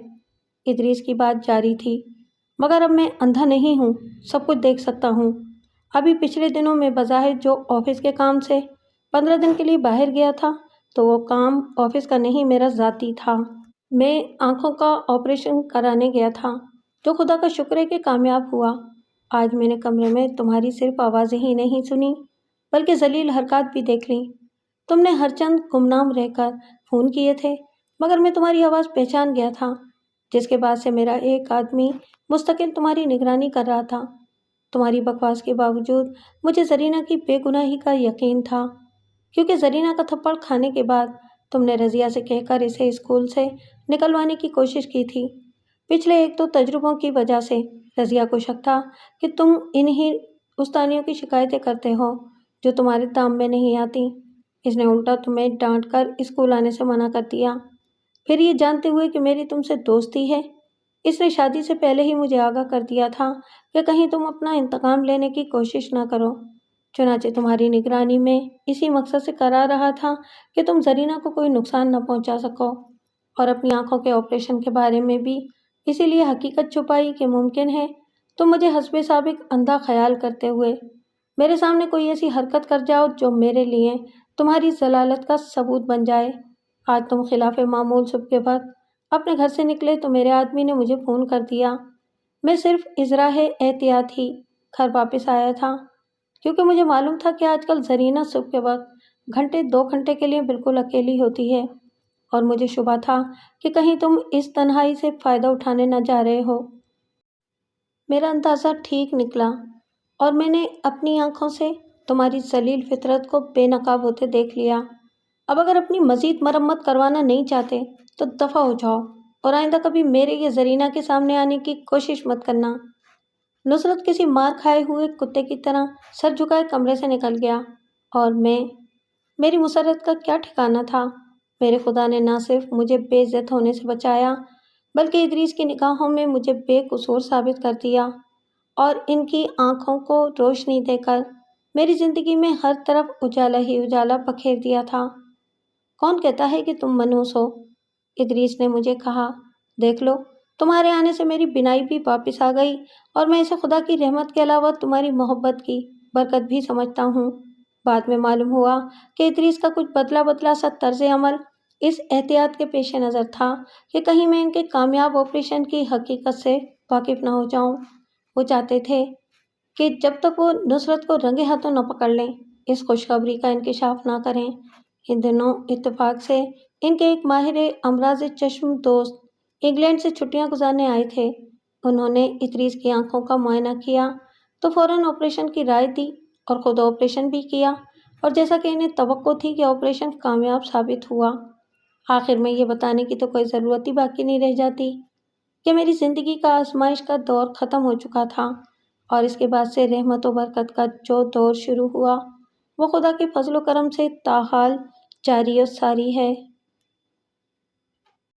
ادریس کی بات جاری تھی، مگر اب میں اندھا نہیں ہوں، سب کچھ دیکھ سکتا ہوں۔ ابھی پچھلے دنوں میں بظاہر جو آفس کے کام سے 15 دن کے لیے باہر گیا تھا تو وہ کام آفس کا نہیں، میرا ذاتی تھا۔ میں آنکھوں کا آپریشن کرانے گیا تھا، جو خدا کا شکر ہے کہ کامیاب ہوا۔ آج میں نے کمرے میں تمہاری صرف آوازیں ہی نہیں سنی بلکہ ذلیل حرکات بھی دیکھ لیں۔ تم نے ہر چند گمنام رہ کر فون کیے تھے، مگر میں تمہاری آواز پہچان گیا تھا، جس کے بعد سے میرا ایک آدمی مستقل تمہاری نگرانی کر رہا تھا۔ تمہاری بکواس کے باوجود مجھے زرینہ کی بے گناہی کا یقین تھا، کیونکہ زرینہ کا تھپڑ کھانے کے بعد تم نے رضیہ سے کہہ کر اسے اسکول سے نکلوانے کی کوشش کی تھی۔ پچھلے ایک دو تجربوں کی وجہ سے رضیہ کو شک تھا کہ تم انہی استانیوں کی شکایتیں کرتے ہو جو تمہارے دام میں نہیں آتی۔ اس نے الٹا تمہیں ڈانٹ کر اسکول آنے سے منع کر دیا، پھر یہ جانتے ہوئے کہ میری تم سے دوستی ہے اس نے شادی سے پہلے ہی مجھے آگاہ کر دیا تھا کہ کہیں تم اپنا انتقام لینے کی کوشش نہ کرو۔ چنانچہ تمہاری نگرانی میں اسی مقصد سے کرا رہا تھا کہ تم زرینہ کو کوئی نقصان نہ پہنچا سکو، اور اپنی آنکھوں کے آپریشن کے بارے میں بھی اسی لیے حقیقت چھپائی کہ ممکن ہے تم مجھے حسب سابق اندھا خیال کرتے ہوئے میرے سامنے کوئی ایسی حرکت کر جاؤ جو میرے لیے تمہاری ضلالت کا ثبوت بن جائے۔ آج تم خلاف معمول صبح کے وقت اپنے گھر سے نکلے تو میرے آدمی نے مجھے فون کر دیا۔ میں صرف اجراء احتیاط ہی گھر واپس آیا تھا، کیونکہ مجھے معلوم تھا کہ آج کل زرینہ صبح کے وقت گھنٹے 2 گھنٹے کے لیے بالکل اکیلی ہوتی ہے، اور مجھے شبہ تھا کہ کہیں تم اس تنہائی سے فائدہ اٹھانے نہ جا رہے ہو۔ میرا اندازہ ٹھیک نکلا، اور میں نے اپنی آنکھوں سے تمہاری ذلیل فطرت کو بے نقاب ہوتے دیکھ لیا۔ اب اگر اپنی مزید مرمت کروانا نہیں چاہتے تو دفع ہو جاؤ، اور آئندہ کبھی میرے یا زرینہ کے سامنے آنے کی کوشش مت کرنا۔ نصرت کسی مار کھائے ہوئے کتے کی طرح سر جھکائے کمرے سے نکل گیا، اور میری مسرت کا کیا ٹھکانہ تھا۔ میرے خدا نے نہ صرف مجھے بے عزت ہونے سے بچایا، بلکہ ادریس کی نگاہوں میں مجھے بے قصور ثابت کر دیا، اور ان کی آنکھوں کو روشنی دے کر میری زندگی میں ہر طرف اجالا ہی اجالا بکھیر دیا تھا۔ کون کہتا ہے کہ تم منحوس ہو؟ ادریس نے مجھے کہا، دیکھ لو، تمہارے آنے سے میری بینائی بھی واپس آ گئی، اور میں اسے خدا کی رحمت کے علاوہ تمہاری محبت کی برکت بھی سمجھتا ہوں۔ بعد میں معلوم ہوا کہ ادریس کا کچھ بدلا سا طرز عمل اس احتیاط کے پیش نظر تھا کہ کہیں میں ان کے کامیاب آپریشن کی حقیقت سے واقف نہ ہو جاؤں۔ وہ چاہتے تھے کہ جب تک وہ نصرت کو رنگے ہاتھوں نہ پکڑ لیں، اس خوشخبری کا انکشاف نہ کریں۔ ان دنوں اتفاق سے ان کے ایک ماہر امراض چشم دوست انگلینڈ سے چھٹیاں گزارنے آئے تھے۔ انہوں نے ادریس کی آنکھوں کا معائنہ کیا تو فوراً آپریشن کی رائے دی، اور خود آپریشن بھی کیا، اور جیسا کہ انہیں توقع تھی کہ آپریشن کامیاب ثابت ہوا۔ آخر میں یہ بتانے کی تو کوئی ضرورت ہی باقی نہیں رہ جاتی کہ میری زندگی کا آزمائش کا دور ختم ہو چکا تھا، اور اس کے بعد سے رحمت و برکت کا جو دور شروع ہوا وہ خدا کے فضل و کرم سے تاحال جاری و ساری ہے۔